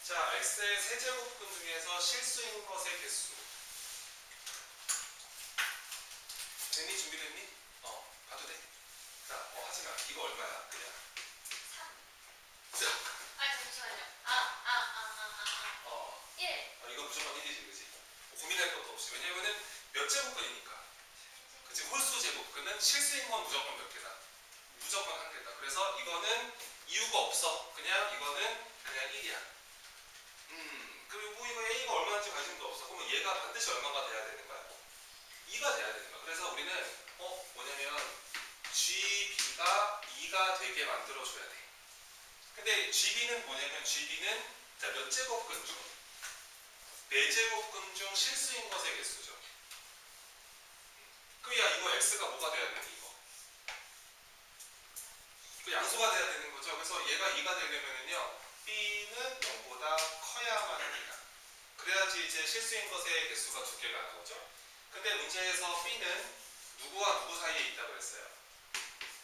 자, x의 세제곱근 중에서 실수인 것의 개수. 됐니? 준비됐니? 봐도 돼. 자, 하지 마. 이거 얼마야? 그냥. 3. 자, 잠시만요. 1. 이거 무조건 1이지, 그지? 고민할 것도 없이. 왜냐면은 몇 제곱근이니까. 그치? 홀수 제곱근은 실수인 건 무조건 몇 개다? 무조건 한 개다. 그래서 이거는 이유가 없어. 그냥 이거는 그냥 1이야. 그리고 이거 A가 얼마인지 관심도 없어. 그러면 얘가 반드시 얼마가 돼야 되는 거야? 2가 돼야 되는 거야. 그래서 우리는 뭐냐면 GB가 2가 되게 만들어줘야 돼. 근데 GB는 뭐냐면 GB는 자, 몇 제곱근 중? 4제곱근 중 실수인 것의 개수죠. 그럼 야, 이거 X가 뭐가 돼야 되니? 이거 그 양수가 돼야 되는 거죠. 그래서 얘가 2가 되려면은요, B는 0보다 커야만 합니다. 그래야지 이제 실수인 것의 개수가 2개가 나오죠. 근데 문제에서 B는 누구와 누구 사이에 있다고 했어요?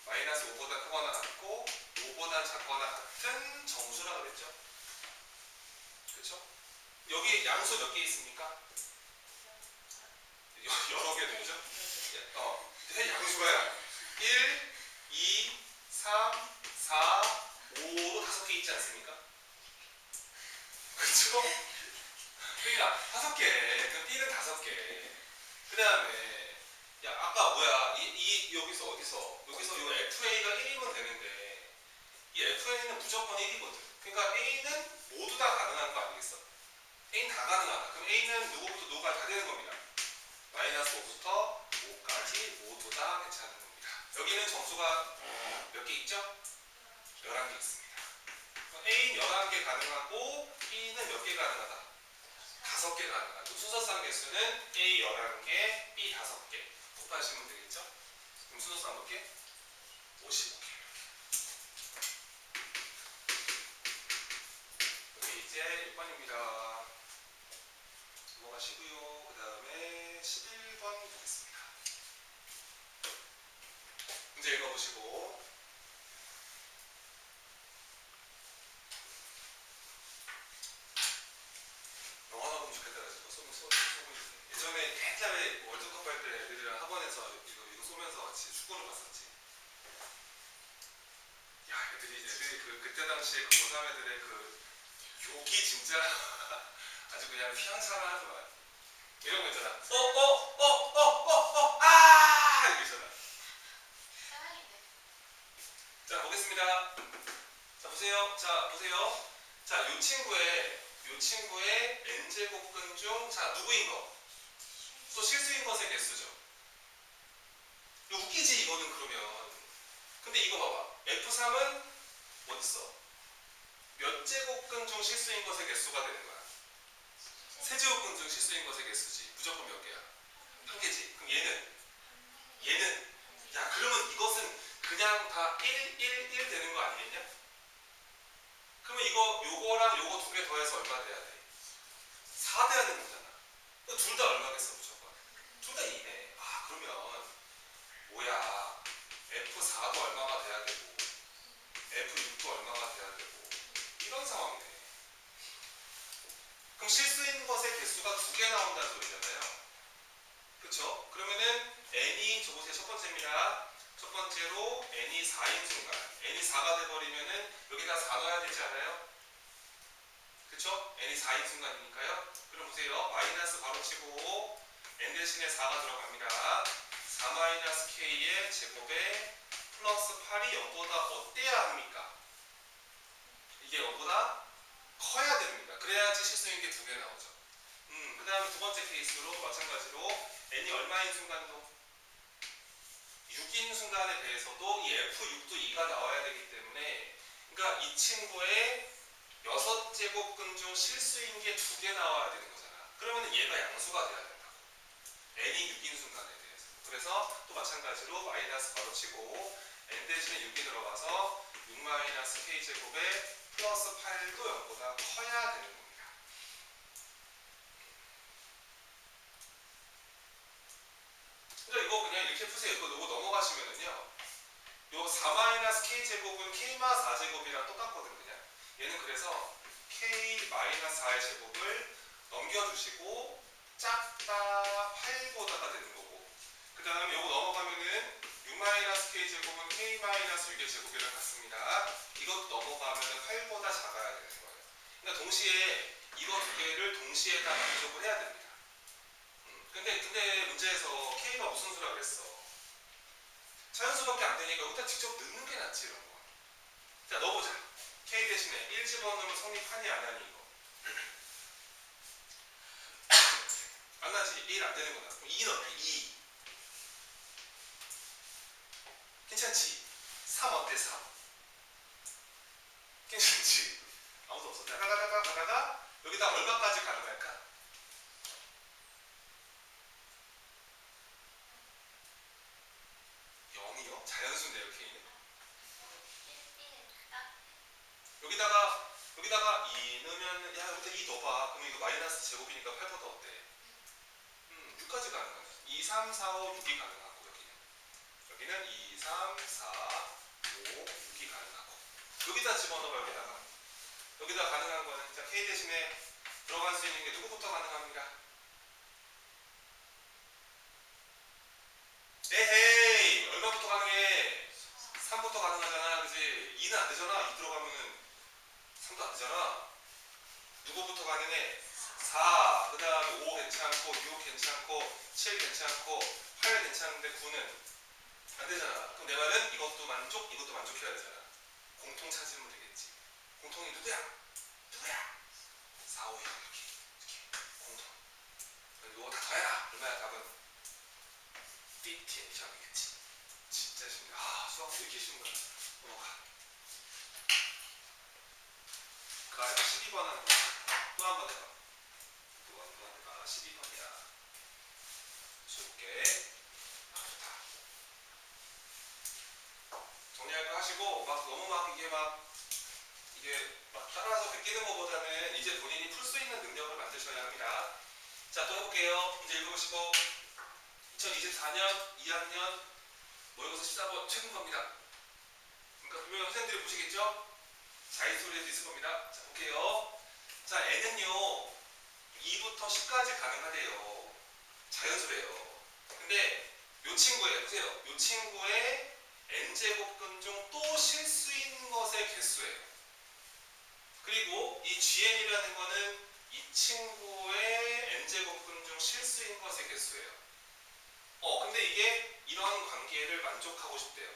마이너스 5보다 크거나 같고 5보다 작거나 같은 정수라 그랬죠. 그렇죠? 여기 양수 몇 개 있습니까? 여러 개 되죠? 양수가요. 1, 2, 3, 4, 5로 5개 있지 않습니까? 그렇죠? 그러니까 5개. 그럼 B는 5개. 그 다음에 야, 아까 뭐야? 여기서 여기서 이 FA가 1이면 되는데 이 FA는 무조건 1이거든. 그러니까 A는 모두 다 가능한 거 아니겠어? A는 다 가능하다. 그럼 A는 누구부터 누구가 다 되는 겁니다. 마이너스 5부터 5까지 모두 다 괜찮은 겁니다. 여기는 정수가 몇 개 있죠? 11개 있습니다. A는 11개 가능하고 B는 몇 개 가능하다? 5개 가능하다. 순서상 개수는 A 11개, B 5개. 곱하시면 되겠죠? 그럼 순서상 몇 개? 55개. 여기 이제 6번입니다. 넘어가시고요. 그 다음에 11번 보겠습니다. 문제 읽어보시고. 영화나 보면 좋겠다. 예전에 옛날에 월드컵 할 때 애들이랑 학원에서 이거 쏘면서 같이 축구를 봤었지. 야, 애들이 그때 당시에 그 고3 애들의 그 욕이 진짜 아주 그냥 휘황찬란하더만. 이런 거 있잖아. 이렇게 있잖아. 사랑인데. 자, 보겠습니다. 자, 보세요. 자, 요 친구의 n제곱근 중, 자, 누구인 거? 또 실수인 것의 개수죠. 웃기지, 이거는 그러면. 근데 이거 봐봐. F3은 어딨어? 몇 제곱근 중 실수인 것의 개수가 되는 거야? 세제곱근 중 실수인 것의 개수지. 무조건 몇 개야? 한 개지. 그럼 얘는 야, 그러면 이것은 그냥 다 1 되는 거 아니겠냐? 그러면 요거랑 요거 2개 더해서 얼마 돼야 돼? 4 돼야 되는 거잖아. 둘 다 얼마겠어, 무조건? 둘 다 2네. 그러면 뭐야? F4도 얼마가 돼야 되고 F6도 얼마가 돼야 되고 이런 상황이네. 그럼 실수인 것의 개수가 2개 나온다는 소리잖아요. 그쵸? 그러면은 n이, 저보세요. 첫 번째입니다. 첫 번째로 n이 4인 순간, n이 4가 돼버리면은 여기다 4 넣어야 되지 않아요? 그쵸? n이 4인 순간이니까요. 그럼 보세요. 마이너스 바로 치고 n 대신에 4가 들어갑니다. 4-k의 제곱에 플러스 8이 0보다 어때야 합니까? 이게 0보다 커야 됩니다. 그래야지 실수인 게 2개 나오죠. 그 다음에 두 번째 케이스로 마찬가지로 n이 얼마인 순간도 6인 순간에 대해서도 이 F6도 2가 나와야 되기 때문에, 그러니까 이 친구의 6제곱근 중 실수인 게 2개 나와야 되는 거잖아. 그러면 얘가 양수가 돼야 된다고. n이 6인 순간에 대해서. 그래서 또 마찬가지로 마이너스 바로 치고 n 대신에 6이 들어가서 6-k 제곱에 플러스 8도 0보다 커야 되는 겁니다. 그러니까 이거 그냥 이렇게 푸세요. 이거 넘어가시면은요, 요 4-k 제곱은 k마 4제곱이랑 똑같거든. 그냥 얘는 그래서 k-4의 제곱을 넘겨주시고 작다 8보다가 되는 거고, 그 다음에 요거 넘어가면은 6-k 제곱은 k-6의 제곱이랑 같습니다. 이것도 넘어가면은 8보다 작아야 되는 거예요. 그러니까 동시에 이거 두 개를 동시에 다 만족을 해야 됩니다. 근데 문제에서 k가 무슨 수라 그랬어? 자연수밖에 안 되니까 일단 직접 넣는 게 낫지 이런 거. 자, 넣어보자. k 대신에 1 집어넣으면 성립하니 안 하니 이거. 안 나지? 1 안 되는 거다. 그럼 2 넣을게. 2. 괜찮지? 3 어때? 3. 괜찮지? 아무도 없어. 가다가 여기다 얼마까지 가능할까? 0이요? 자연수인데요, k는. 여기다가 2 넣으면, 야, 여기다 2 넣어봐. 그럼 이거 마이너스 제곱이니까 8보다 어때? 6까지 가능하죠. 2, 3, 4, 5, 6이 가능하고, 여기는 2, 3, 4, 5, 6이 가능하고. 여기다 집어넣어, 여기다 가능한 거는, 자, k 대신에 들어갈 수 있는 게 누구부터 가능합니까? 에헤이! 얼마부터 가능해? 3부터 가능하잖아, 그지? 2는 안 되잖아. 2 들어가면은 3도 안 되잖아. 누구부터 가능해? 4. 그 다음에 5 괜찮고, 6 괜찮고, 7 괜찮고, 8 괜찮은데 9는 안 되잖아. 그럼 내 말은 이것도 만족해야 되잖아. 공통 찾으면 되겠지. 공통이 누구야? 4, 5, 6 이렇게. 공통. 이거 다 더해라. 얼마야 답은? 15 이렇게겠지. 진짜 쉽네. 수학 이렇게 쉬운 거야. 넘어가. 그 아래가 12번 하는 거야. 또 한 번 해봐. 또 한 번 해봐. 12번이야. 줄게. 좋다. 정리할 거 하시고, 이게 따라서 베끼는 것보다는 이제 본인이 풀 수 있는 능력을 만드셔야 합니다. 자, 또 해볼게요. 이제 읽어보시고. 2024년 2학년 모의고사 14번 최근 겁니다. 그러니까 분명히 선생님들이 보시겠죠? 자기소리에도 있을 겁니다. 자, 볼게요. 자, n은요 2부터 10까지 가능하대요. 자연수래요. 근데 요 친구의, 보세요. 요 친구의 n제곱근 중 또 실 수 있는 것의 개수예요. 그리고 이 gn이라는 거는 이 친구의 n제곱근 중 실 수 있는 것의 개수예요. 근데 이게 이런 관계를 만족하고 싶대요.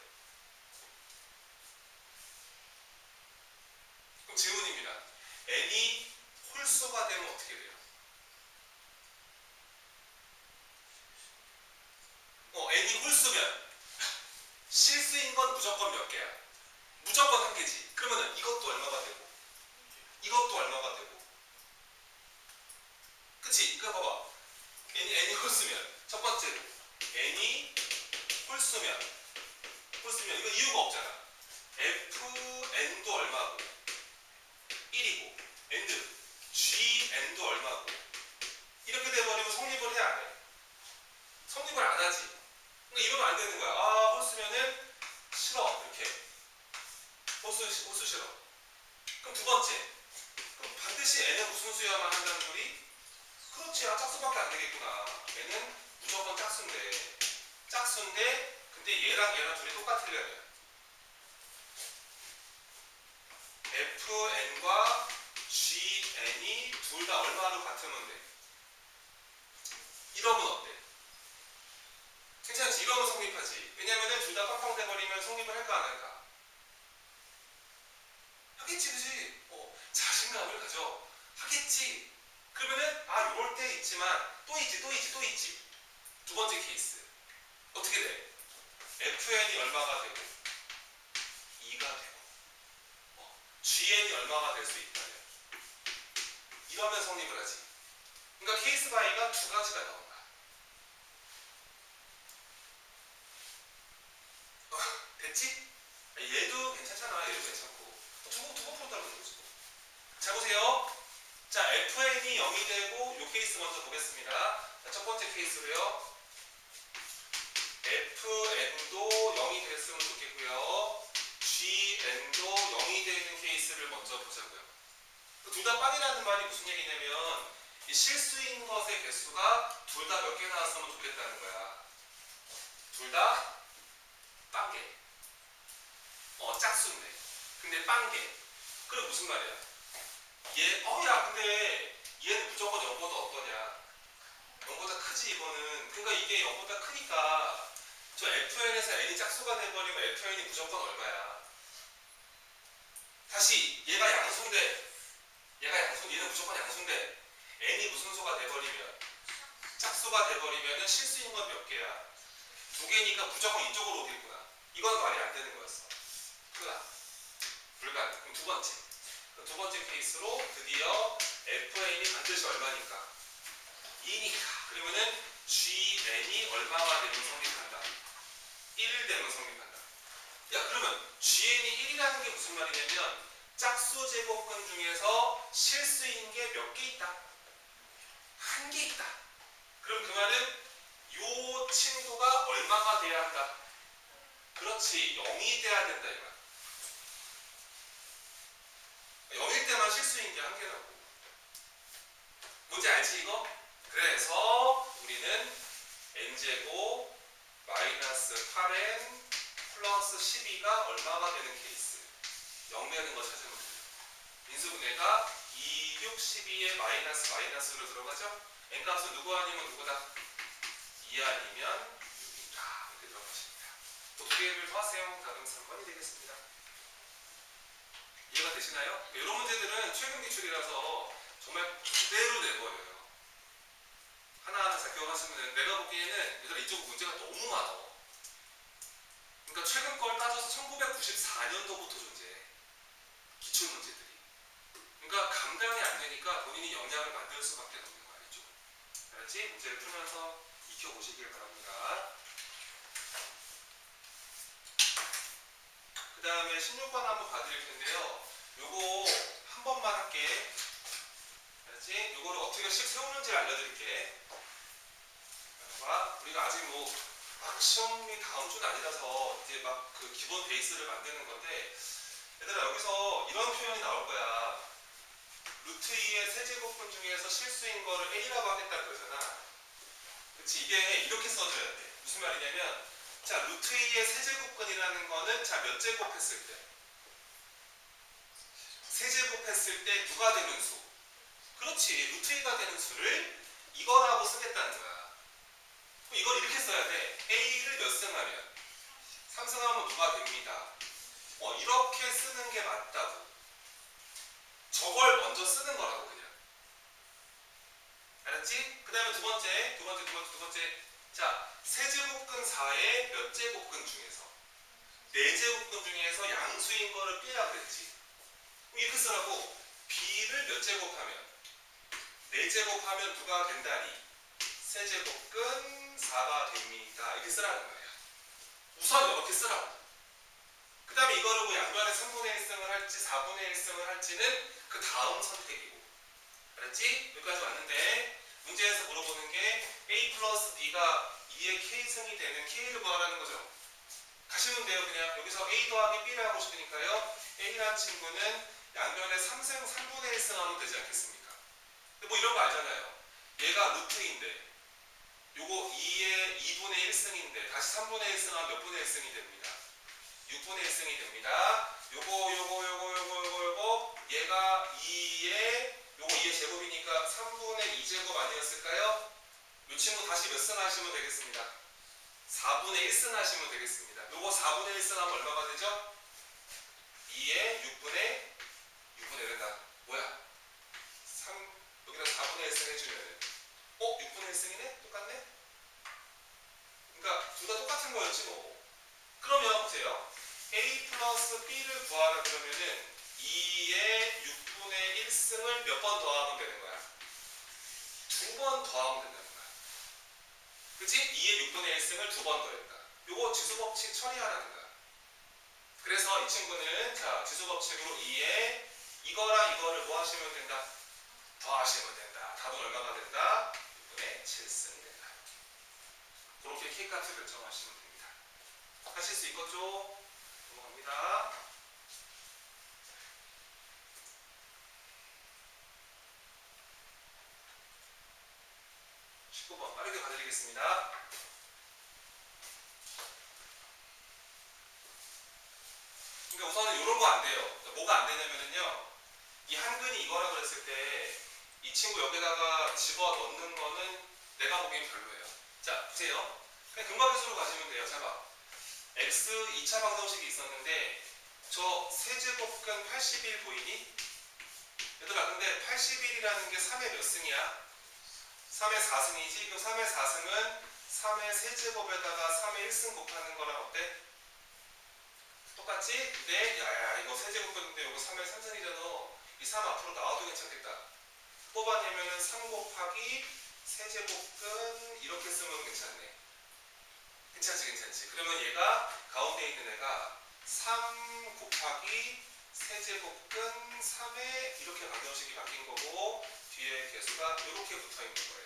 그럼 질문입니다. n이 홀수가 되면 어떻게 돼요? n이 홀수면 실수인 건 무조건 몇 개야? 무조건 한 개지. 그러면은 이것도 얼마가 되고 이것도 얼마가 되고, 그치? 그거 봐봐. n이 홀수면 첫 번째로 n이 홀수면 이거 이유가 없잖아. fn도 얼마고 1이고 and gn도 얼마고, 이렇게 돼버리면 성립을 해 안 해? 성립을 안 하지. 그러니까 이러면 안 되는 거야. 홀수면은 싫어. 이렇게 홀수 싫어. 그럼 두 번째, 그럼 반드시 n은 무슨 수여만 한다는 소리? 그렇지. 짝수밖에 안 되겠구나. n은 무조건 짝수인데 근데 얘랑 둘이 똑같으려면 fn과 gn이 둘 다 얼마로 같으면 돼? 이러면 어때? 괜찮지? 이러면 성립하지. 왜냐면은 둘 다 팡팡 돼버리면 성립을 할까 안 할까? 하겠지, 그지? 자신감을 가져. 하겠지. 그러면은 요럴 때 있지만 또 있지. 두 번째 케이스 어떻게 돼? fn이 얼마가 되고 2가 되고 gn이 얼마가 될 수 있다면 이러면 성립을 하지. 그러니까 케이스 바이가 두 가지가 나온다. 됐지? 얘도 괜찮잖아. 얘도 괜찮고 두번 풀었다고 그러지. 자, 보세요. 자, fn이 0이 되고 요 케이스 먼저 보겠습니다. 자, 첫 번째 케이스로요. fn도 0이 됐으면 좋겠고요. gn도 0이 되는 케이스를 먼저 보자고요. 둘 다 빵이라는 말이 무슨 얘기냐면 이 실수인 것의 개수가 둘 다 몇 개 나왔으면 좋겠다는 거야. 둘 다 빵개. 짝수인데. 근데 빵개. 그래 무슨 말이야? 야 근데 얘는 무조건 0보다 어떠냐? 0보다 크지 이거는. 그러니까 이게 0보다 크니까 저 FN에서 n이 짝수가 돼버리면 FN이 무조건 얼마야? 다시 얘가 양수인데 얘는 무조건 양수인데 n이 무슨 수가 돼버리면 짝수가 돼버리면은 실수인 건 몇 개야? 2개니까 무조건 이쪽으로 오겠구나. 이건 말이 안 되는 거였어. 그나 불가능. 그럼 두 번째 케이스로 드디어 FN이 반드시 얼마니까? 2니까. 그러면은 GN이 얼마가 되면 성립한다? 1 되면 성립한다. 야 그러면 GN이 1이라는 게 무슨 말이냐면 짝수 제곱근 중에서 실수인 게 몇 개 있다? 1개 있다. 그럼 그 말은 요 친구가 얼마가 돼야 한다? 그렇지 0이 돼야 된다 이 말. 0일 때만 실수인 게 1개라고. 뭔지 알지 이거? 그래서 우리는 n제곱 마이너스 8n 플러스 12가 얼마가 되는 케이스 0 되는 거 찾으면 돼요. 인수분해가 2, 6, 12에 마이너스로 들어가죠? n값은 누구 아니면 누구다? 2 아니면 6이다. 이렇게 들어가십니다. 또 두 개를 더하세요. 답은 3번이 되겠습니다. 이해가 되시나요? 이런 문제들은 최근 기출이라서 정말 그대로 내버려요. 하나하나 잘 기억하시면 내가 보기에는 얘들아 이쪽 문제가 너무 많아. 그러니까 최근 걸 따져서 1994년도부터 존재해. 기출 문제들이. 그러니까 감당이 안 되니까 본인이 영향을 만들 수밖에 없는 거 알죠? 알았지? 문제를 풀면서 익혀보시길 바랍니다. 그 다음에 16번 한번 봐드릴 텐데요. 요거 한 번만 할게. 알았지? 요거를 어떻게 씩 세우는지 알려드릴게. 봐. 우리가 아직 막 시험이 다음 주는 아니라서 이제 막 그 기본 베이스를 만드는 건데 얘들아 여기서 이런 표현이 나올 거야. 루트 2의 세제곱근 중에서 실수인 거를 a라고 하겠다 그러잖아. 그치? 이게 이렇게 써줘야 돼. 무슨 말이냐면 자 루트 2의 세제곱근이라는 거는 자 몇 제곱 했을 때? 세제곱 했을 때 누가 되는 수? 그렇지. 루트 2가 되는 수를 이거라고 쓰겠다는 거야. 그럼 이걸 이렇게 써야 돼. a를 몇 승하면? 3승하면 누가 됩니다. 이렇게 쓰는 게 맞다고. 저걸 먼저 쓰는 거라고 그냥. 알았지? 그 다음에 두 번째. 자, 세제곱근 4의 몇 제곱근 중에서 4제곱근 중에서 양수인 거를 B라 그랬지. 이렇게 쓰라고. B를 몇 제곱하면? 4제곱하면 누가 된다니? 세제곱근 4가 됩니다. 이렇게 쓰라는 거야. 우선 이렇게 쓰라고. 그 다음에 이거를 양변에 3분의 1승을 할지 4분의 1승을 할지는 그 다음 선택이고. 알았지? 여기까지 왔는데 문제에서 물어보는 게 A 플러스 B가 2의 K승이 되는 K를 구하라는 거죠. 가시면 돼요. 그냥 여기서 A 더하기 B를 하고 싶으니까요. A라는 친구는 양변에 3분의 1승 하면 되지 않겠습니까? 근데 이런 거 알잖아요. 얘가 루트인데 요거 2의 2분의 1승인데 다시 3분의 1승 하면 몇 분의 1승이 됩니다. 6분의 1승이 됩니다. 요거 얘가 2의 제곱이니까 3분의 2제곱 아니었을까요? 요 친구 다시 몇 승 하시면 되겠습니다. 4분의 1승 하시면 되겠습니다. 요거 4분의 1승 하면 얼마가 되죠? 2의 6분의 된다. 뭐야? 3 여기다 4분의 1승 해주면은 6분의 1승이네? 똑같네? 그러니까 둘 다 똑같은 거였지 뭐. 그러면 보세요. A 플러스 B를 구하라 그러면은 2의 6분의 1승을 몇 번 더하면 되는 거야? 2번 더하면 된다는 거야. 그치? 2의 6분의 1승을 2번 더했다. 요거 지수법칙 처리하라는 거야. 그래서 이 친구는 자 지수법칙으로 2에 이거랑 이거를 뭐 하시면 된다? 더하시면 된다. 답은 얼마가 된다? 6분의 7승이 된다. 그렇게 K값을 결정하시면 됩니다. 하실 수 있겠죠? 넘어갑니다. 19번 빠르게 봐드리겠습니다. 그러니까 우선은 이런 거 안 돼요. 뭐가 안 되냐면은요. 이 한근이 이거라 그랬을 때 이 친구 여기다가 집어 넣는 거는 내가 보기엔 별로예요. 자, 보세요. 그냥 근각계수로 가시면 돼요. 자, 봐. x 2차 방정식이 있었는데 저 세제곱근 81 보이니? 얘들아, 근데 81이라는 게 3의 몇 승이야? 3의 4승이지? 그럼 3의 4승은 3의 세제곱에다가 3의 1승 곱하는 거랑 어때? 똑같지? 근데 야야 이거 세제곱근인데 이거 3의 3승이잖아. 이 3 앞으로 나와도 괜찮겠다. 뽑아내면은 3 곱하기 세제곱근 이렇게 쓰면 괜찮네. 괜찮지. 그러면 얘가 가운데 있는 애가 3 곱하기 세제곱근 3에 이렇게 방정식이 바뀐 거고 뒤에 개수가 이렇게 붙어 있는 거예요.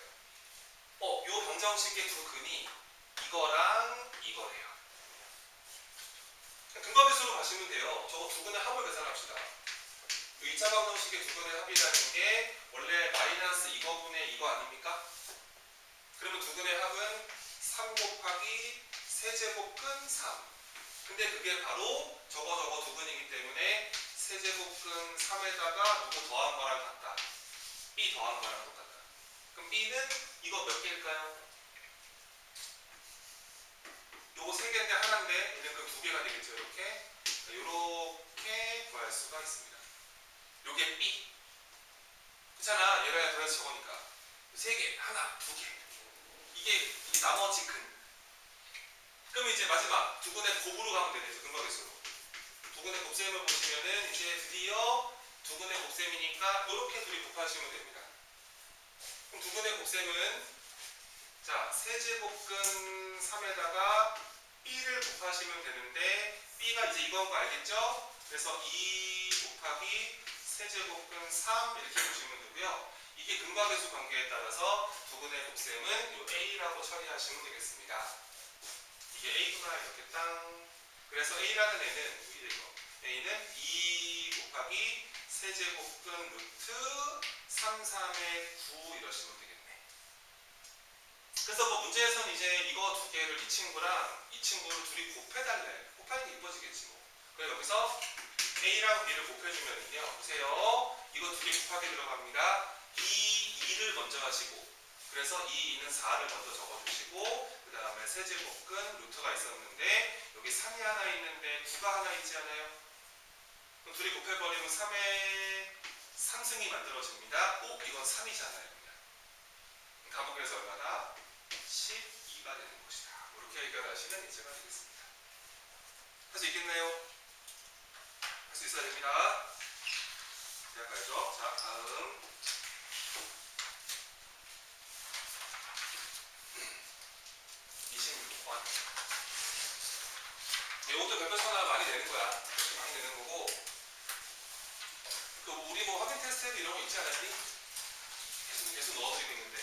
요 방정식의 두 근이 이거랑 이거래요. 근거배수로 가시면 돼요. 저거 두 근의 합을 계산합시다. 2차 방정식의 두 근의 합이라는 게 원래 마이너스 이거분의 이거 아닙니까? 그러면 두 근의 합은 3 곱하기 세제곱근 3. 근데 그게 바로 저거 두 근이기 때문에 세제곱근 3에다가 누구 더한 거랑 같다. b 더한 거랑 똑같다. 그럼 b는 이거 몇 개일까요? 요거 3개인데 하나인데 얘는 그럼 2개가 되겠죠. 이렇게 구할 수가 있습니다. 요게 b. 그렇잖아. 얘가 더해서 저거니까 3개, 하나, 2개. 이게 이 나머지 근. 그럼 이제 마지막 두 근의 곱으로 가면 되겠죠. 근각계수로. 두 근의 곱셈을 보시면은 이제 드디어 두 근의 곱셈이니까 이렇게 둘이 곱하시면 됩니다. 그럼 두 근의 곱셈은 자 세제곱근 3에다가 b를 곱하시면 되는데 b가 이제 이건 거 알겠죠? 그래서 2 곱하기 세제곱근 3 이렇게 보시면 되고요. 이게 근각계수 관계에 따라서 두 근의 곱셈은 요 a라고 처리하시면 되겠습니다. 이게 a구나 이렇게 땅. 그래서 a라는 애는 a는 2 곱하기 세제곱근 루트 3, 3의 9 이러시면 되겠네. 그래서 뭐 문제에서는 이제 이거 두 개를 이 친구랑 이 친구를 둘이 곱해달래. 곱하는 게 이뻐지겠지 뭐. 그래서 여기서 a랑 b를 곱해주면은요. 보세요. 이거 두 개 곱하기 들어갑니다. 2를 먼저 하시고 그래서 2는 4를 먼저 적어주시고 그 다음에 세제곱근 루트가 있었는데 여기 3이 하나 있는데 9가 하나 있지 않아요? 그럼 둘이 곱해버리면 3의 3승이 만들어집니다. 이건 3이잖아요. 답은 그래서 얼마나? 12가 되는 것이다. 이렇게 해결하시면 이제가 되겠습니다. 할 수 있겠나요? 할 수 있어야 됩니다. 시작하죠. 자, 다음 26번. 이것도 별표천하 많이 내는 거야. 많이 내는 거고. 우리 뭐 확인 테스트에도 이런 거 있지 않았니? 계속 넣어드리고 있는데.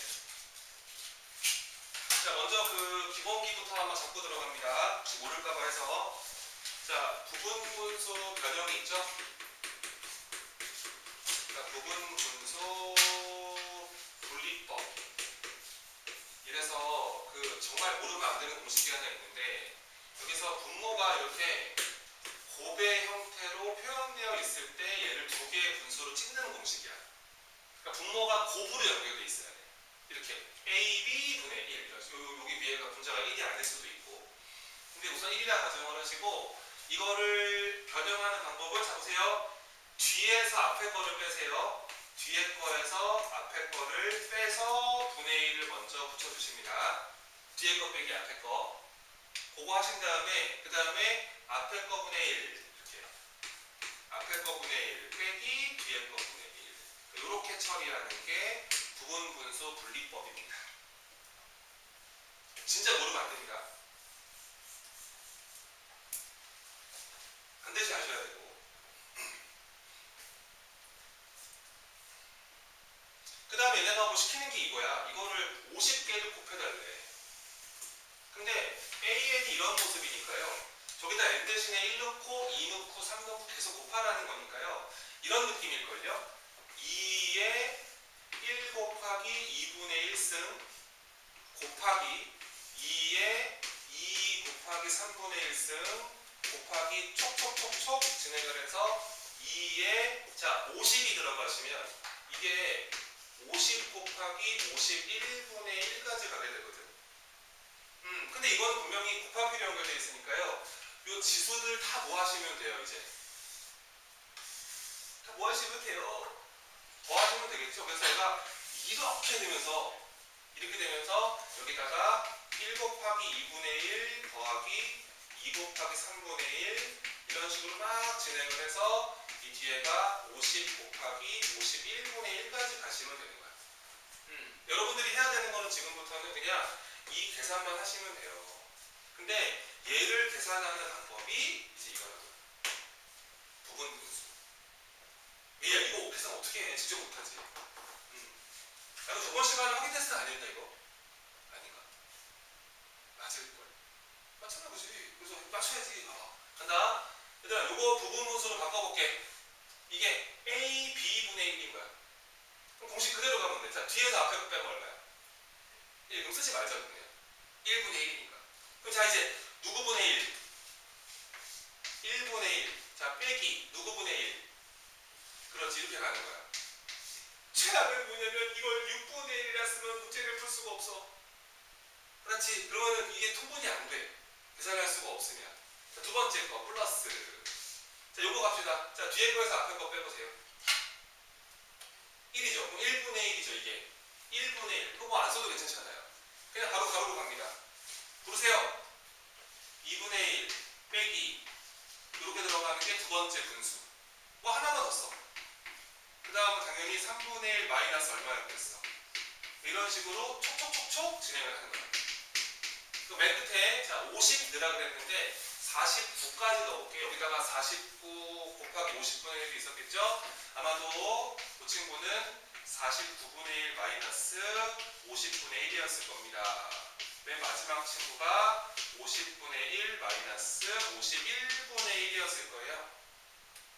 자, 먼저 그 기본기부터 한번 잡고 들어갑니다. 혹시 모를까봐 해서. 자, 부분분수 변형이 있죠? 자, 부분분수 분리법. 이래서 그 정말 모르면 안 되는 공식이 하나 있는데 여기서 분모가 이렇게 곱의 형태로 표현되어 있을 때 얘를 두 개의 분수로 찍는 공식이야. 그러니까 분모가 곱으로 연결되어 있어야 돼. 이렇게 AB 분의 1. 여기 위에가 분자가 1이 아닐 수도 있고. 근데 우선 1이라 가정을 하시고 이거를 변형하는 방법을 잡으세요. 뒤에서 앞에 거를 빼세요. 뒤에 거에서 앞에 거를 빼서 분의 1을 먼저 붙여주십니다. 뒤에 거 빼기 앞에 거. 그거 하신 다음에 그 다음에 앞에 거 분의 1 이렇게 앞에 거 분의 1 빼기 뒤에 거 분의 1 이렇게 처리하는 게 부분분수 분리법입니다. 진짜 모르면 안 됩니다. 반드시 아셔야 되고. 그 다음에 얘네가 뭐 시키는 게 이거야. 이거를 50개를 곱해달래. 근데 AN이 이런 모습이니까요. 저기다 N 대신에 1 넣고 2 넣고 3 넣고 계속 곱하라는 거니까요. 이런 느낌일걸요. 2에 1 곱하기 2분의 1승 곱하기 2에 2 곱하기 3분의 1승 곱하기 촉촉촉촉 진행을 해서 2에 자 50이 들어가시면 이게 50 곱하기 51분의 1까지 가게 되거든. 근데 이거는 분명히 곱하기로 연결되어 있으니까요. 이 지수들 다 뭐 하시면 돼요, 이제? 다 뭐 하시면 돼요? 더 하시면 되겠죠? 그래서 얘가 이렇게 되면서 여기다가 1 곱하기 2분의 1 더하기 2 곱하기 3분의 1 이런 식으로 막 진행을 해서 이 뒤에가 50 곱하기 51분의 1까지 가시면 되는 거야. 여러분들이 해야 되는 거는 지금부터는 그냥 이 계산만 하시면 돼요. 근데 얘를 계산하는 방법이 이제 이거라고. 부분분수. 얘야 이거 계산 어떻게 해? 직접 못하지. 이거 저번 시간에 확인 테스트 아니었나 이거? 아닌가? 맞을걸? 맞잖아 그지? 그래서 맞춰야지. 봐봐. 간다. 얘들아 요거 부분분수로 바꿔볼게. 이게 A, B분의 1인 거야. 그럼 공식 그대로 가면 돼. 자 뒤에서 앞에 거 빼면 얼마야? 1. 그럼 쓰지 말자 그냥. 1분의 1이니까. 그럼 자 이제 누구분의 1? 1분의 1. 자 빼기 누구분의 1? 그렇지 이렇게 가는 거야. 최악은 뭐냐면 이걸 6분의 1이라 쓰면 문제를 풀 수가 없어. 그렇지. 그러면 이게 통분이 안 돼. 계산할 수가 없으면. 자, 두 번째 거 플러스. 자 요거 갑시다. 자 뒤에 거에서 앞에 거 빼보세요. 1이죠. 그럼 1분의 1이죠 이게. 1분의 1. 그거 뭐 안 써도 괜찮잖아요. 그냥 바로 가로로 갑니다. 부르세요. 2분의 1 빼기 이렇게 들어가는 게 두 번째 분수. 뭐 하나만 더 써. 그 다음은 당연히 3분의 1 마이너스 얼마였겠어. 이런 식으로 촉촉촉촉 진행을 하는 거야. 그 맨 끝에 자 50 넣으라 그랬는데 49까지 넣어볼게요. 여기다가 49 곱하기 50분의 1이 있었겠죠? 아마도 그 친구는 49분의 1 마이너스 50분의 1이었을 겁니다. 맨 마지막 친구가 50분의 1 마이너스 51분의 1이었을 거예요.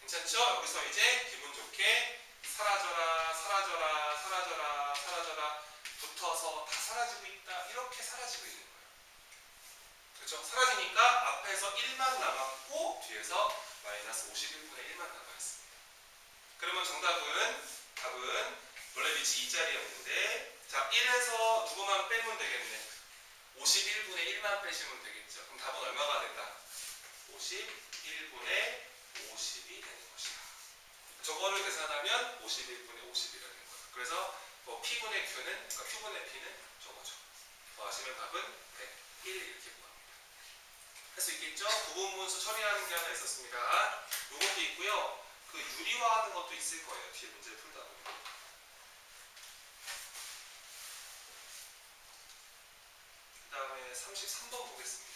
괜찮죠? 여기서 이제 기분 좋게 사라져라 사라져라 사라져라 사라져라 붙어서 다 사라지고 있다. 이렇게 사라지고 있는 거예요. 그렇죠? 사라지니까 앞에서 1만 남았고 뒤에서 마이너스 51분의 1만 남아있습니다. 그러면 답은 원래 위치 2자리였는데 자 1에서 누구만 빼면 되겠네. 51분의 1만 빼시면 되겠죠. 그럼 답은 얼마가 된다? 51분의 50이 되는 것이다. 저거를 계산하면 51분의 50이라는 거예요. 그래서 뭐 P분의 Q는, 그러니까 Q분의 P는 저거죠. 더하시면 답은 101 이렇게 구합니다. 할 수 있겠죠? 부분분수 처리하는 게 하나 있었습니다. 요것도 있고요. 그 유리화하는 것도 있을 거예요. 뒤에 문제를 풀다 보면. 그 다음에 33번 보겠습니다.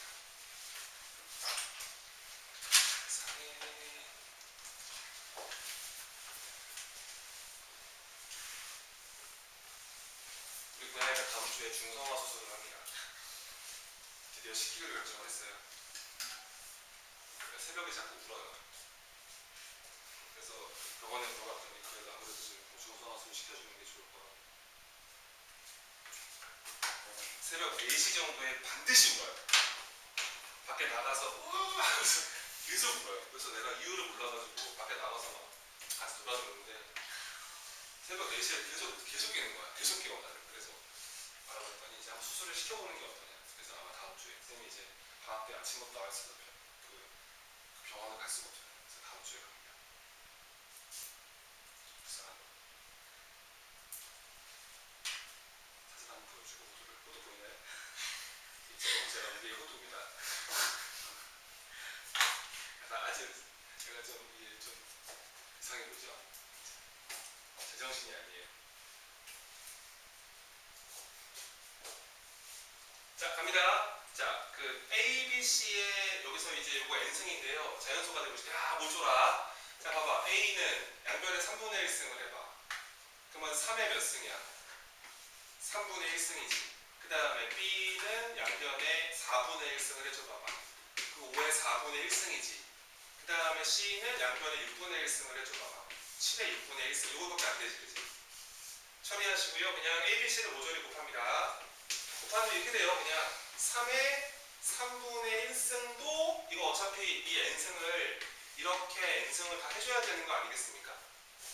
우리 고양이가 다음 주에 중성화 수술을 합니다. 드디어 시기를 결정을 했어요. 새벽에 자꾸 울어요. 그래서 병원에 들어갔더니 그래도 아무래도 지금 중성화 수술 시켜주는 게 좋을 거라고. 새벽 4시 정도에 반드시 울어요. 밖에 나가서 우와 하면서 계속 울어요. 그래서 내가 이유를 몰라가지고 밖에 나가서 막 같이 놀아줬는데 새벽 4시에 계속 깨는 거야. 계속 깨워 나를. 그래서 알아봤더니 이제 한번 수술을 시켜보는 게 어떠냐. 그래서 아마 다음 주에 쌤이 이제 방학 때 아침부터 나갈 수가 없어요. 그 병원을 갈 수가 없잖아요. 그래서 다음 주에 갑니다. 불쌍한 거. 사진 한번 보여주고 호두 보이나요? 제가 우리의 호두입니다. 아직 제가 좀 이게 좀 이상해 보이죠? 제정신이 아니에요. 자 갑니다. 자 그 A, B, C의 여기서 이제 요거 n승인데요. 자연수가 되고 싶대. 뭘 줘라. 자 봐봐. A는 양변에 3분의 1승을 해봐. 그러면 3의 몇 승이야? 3분의 1승이지. 그 다음에 B는 양변에 4분의 1승을 해줘봐봐. 그 5의 4분의 1승이지. 그 다음에 C는 양변에 6분의 1승을 해줘봐봐. 7의 6분의 1승. 이거밖에 안 되지, 그지? 처리하시고요. 그냥 A, B, C를 모조리 곱합니다. 곱하면 이렇게 돼요. 그냥 3의 3분의 1승도 이거 어차피 이 n승을 이렇게 n승을 다 해줘야 되는 거 아니겠습니까?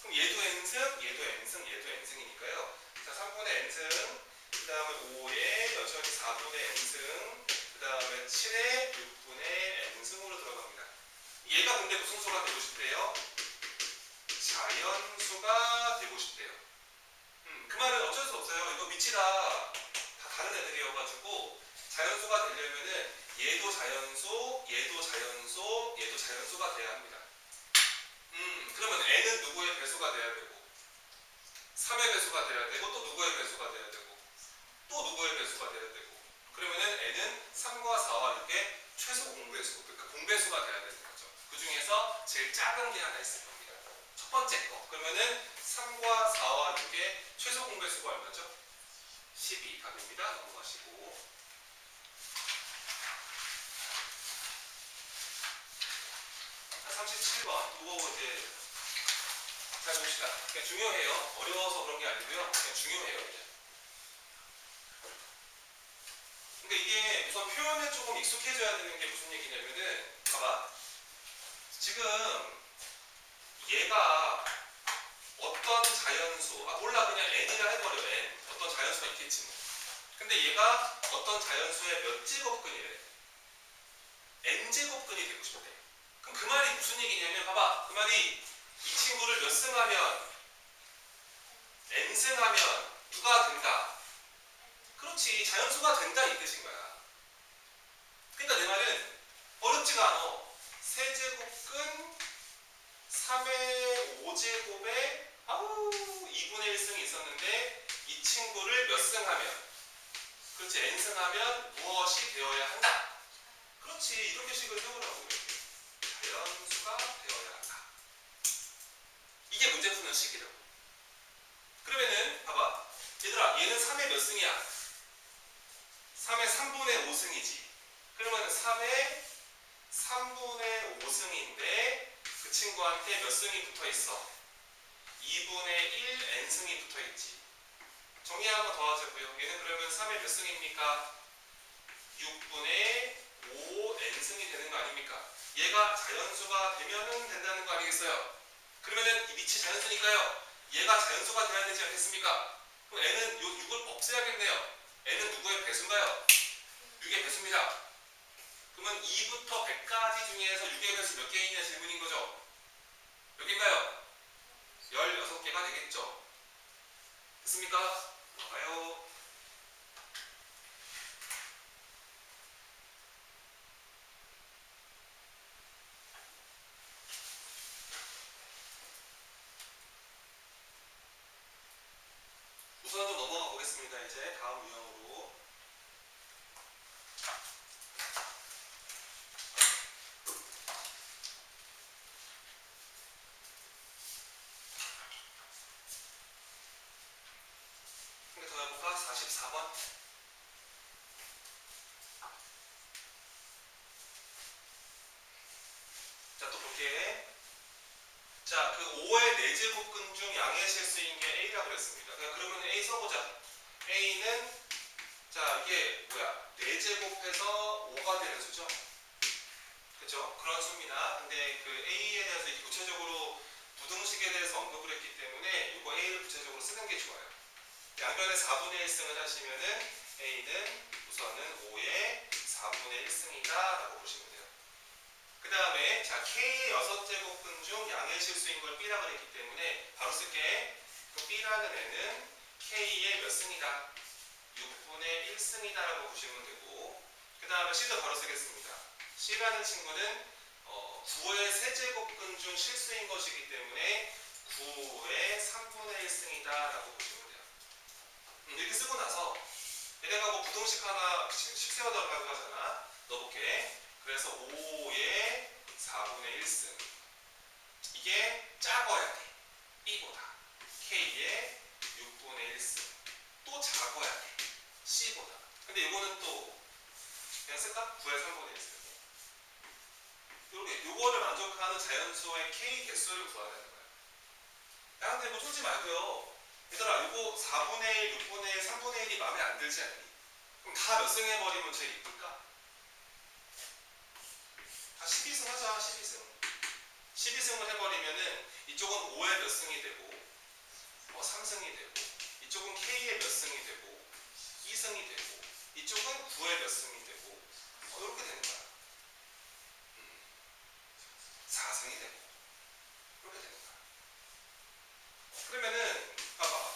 그럼 얘도 n승, 얘도 n승, 얘도 n승이니까요. 자, 3분의 n승, 그 다음에 5에 여전히 4분의 n승, 그 다음에 7에 6분의 n승으로 들어갑니다. 얘가 근데 무슨 수가 되고 싶대요? 자연수가 되고 싶대요. 그 말은 어쩔 수 없어요. 이거 밑이 다 다른 애들이어가지고 자연수가 되려면은 얘도 자연수, 얘도 자연수, 얘도 자연수가 돼야 합니다. 그러면 n은 누구의 배수가 돼야 되고 3의 배수가 돼야 되고 또 누구의 배수가 돼야 되고 또 누구의 배수가 돼야 되고 그러면은 n은 3과 4와 6의 최소 공배수, 그러니까 공배수가 돼야 되는 거죠. 그 중에서 제일 작은 게 하나 있을 겁니다. 첫 번째 거. 그러면은 3과 4와 6의 최소 공배수가 얼마죠? 12 답입니다. 넘어가시고. 자, 37번. 이거 이제 잘 봅시다. 그냥 중요해요. 어려워서 그런 게 아니고요. 그냥 중요해요. 그냥. 근데 이게 우선 표현에 조금 익숙해져야 되는 게 무슨 얘기냐면은 봐봐. 지금 얘가 어떤 자연수, 몰라 그냥 n이라 해버려. n. 어떤 자연수가 있겠지 뭐. 근데 얘가 어떤 자연수의 몇 제곱근이래. n제곱근이 되고 싶대. 그럼 그 말이 무슨 얘기냐면 봐봐. 그 말이 이 친구를 몇 승하면 n승하면 누가 된다. 그렇지. 자연수가 된다 이 뜻인 거야. 그러니까 내 말은 어렵지가 않아. 세제곱근 3의 5제곱에 2분의 1승이 있었는데 이 친구를 몇 승하면 그렇지 n승하면 무엇이 되어야 한다. 그렇지. 이렇게 식을 세우라고 이렇게. 자연수가 되어야 한다. 이게 문제 푸는 식이라고. 그러면은 봐봐. 얘들아 얘는 3의 몇 승이야? 3의 3분의 5승이지. 그러면 3의 3분의 5승인데 그 친구한테 몇 승이 붙어있어? 2분의 1 n승이 붙어있지. 정리 한번 더 하자고요. 얘는 그러면 3의 몇 승입니까? 6분의 5 n승이 되는 거 아닙니까? 얘가 자연수가 되면은 된다는 거 아니겠어요? 그러면은 이 밑이 자연수니까요. 얘가 자연수가 돼야 되지 않겠습니까? 그럼 n은 요 6을 없애야겠네요. n은 누구의 배수인가요? 6의 배수입니다. 그러면 2부터 100까지 중에서 6의 배수 몇 개이냐 질문인 거죠? 몇 개인가요? 16개가 되겠죠? 됐습니까? 봐요. 우선 좀 넘어가 보겠습니다. 이제 다음 유형으로. 한 개 더 해볼까? 44번. 자, 또 볼게. 자, 그 5의 4제곱근 중 양의 실수인 게 A라고 그랬습니다. 그러면 A 써보자. A는, 자, 이게 뭐야? 4제곱해서 5가 되는 수죠? 그죠? 그런 수입니다. 근데 그 A에 대해서 이렇게 구체적으로 부등식에 대해서 언급을 했기 때문에 이거 A를 구체적으로 쓰는 게 좋아요. 양변에 4분의 1승을 하시면은 A는 우선은 5의 4분의 1승이다 라고 보시면 돼요. 그 다음에 자 K의 6제곱근 중 양의 실수인 걸 B라고 했기 때문에 바로 쓸게. 그 B라는 애는 K의 몇 승이다? 6분의 1승이다 라고 보시면 되고 그 다음에 C도 바로 쓰겠습니다. C라는 친구는 9의 세제곱근 중 실수인 것이기 때문에 9의 3분의 1승이다 라고 보시면 돼요. 이렇게 쓰고 나서 얘네가 뭐 부등식 하나 식세워달라고 하잖아. 넣어볼게. 그래서 5의 4분의 1승 이게 작아야 돼. B보다 K의 6분의 1승 또 작아야 돼. C보다. 근데 이거는 또 그냥 쓸까? 9의 3분의 1승 이렇게 요거를 만족하는 자연수의 K 개수를 구해야 되는 거야. 야 근데 이거 쫄지 말고요. 얘들아 이거 4분의 1, 6분의 1, 3분의 1이 마음에 안 들지 않니? 그럼 다 몇 승 해버리면 제일 이쁠까? 다 12승 하자. 12승. 12승을 해버리면은 이쪽은 5의 몇 승이 되고 3승이 되고 이쪽은 K의 몇 승이 되고 2승이 되고 이쪽은 9의 몇 승이 되고 이렇게 되는 거야. 4승이 되고 이렇게 되는 거야. 그러면은 봐봐.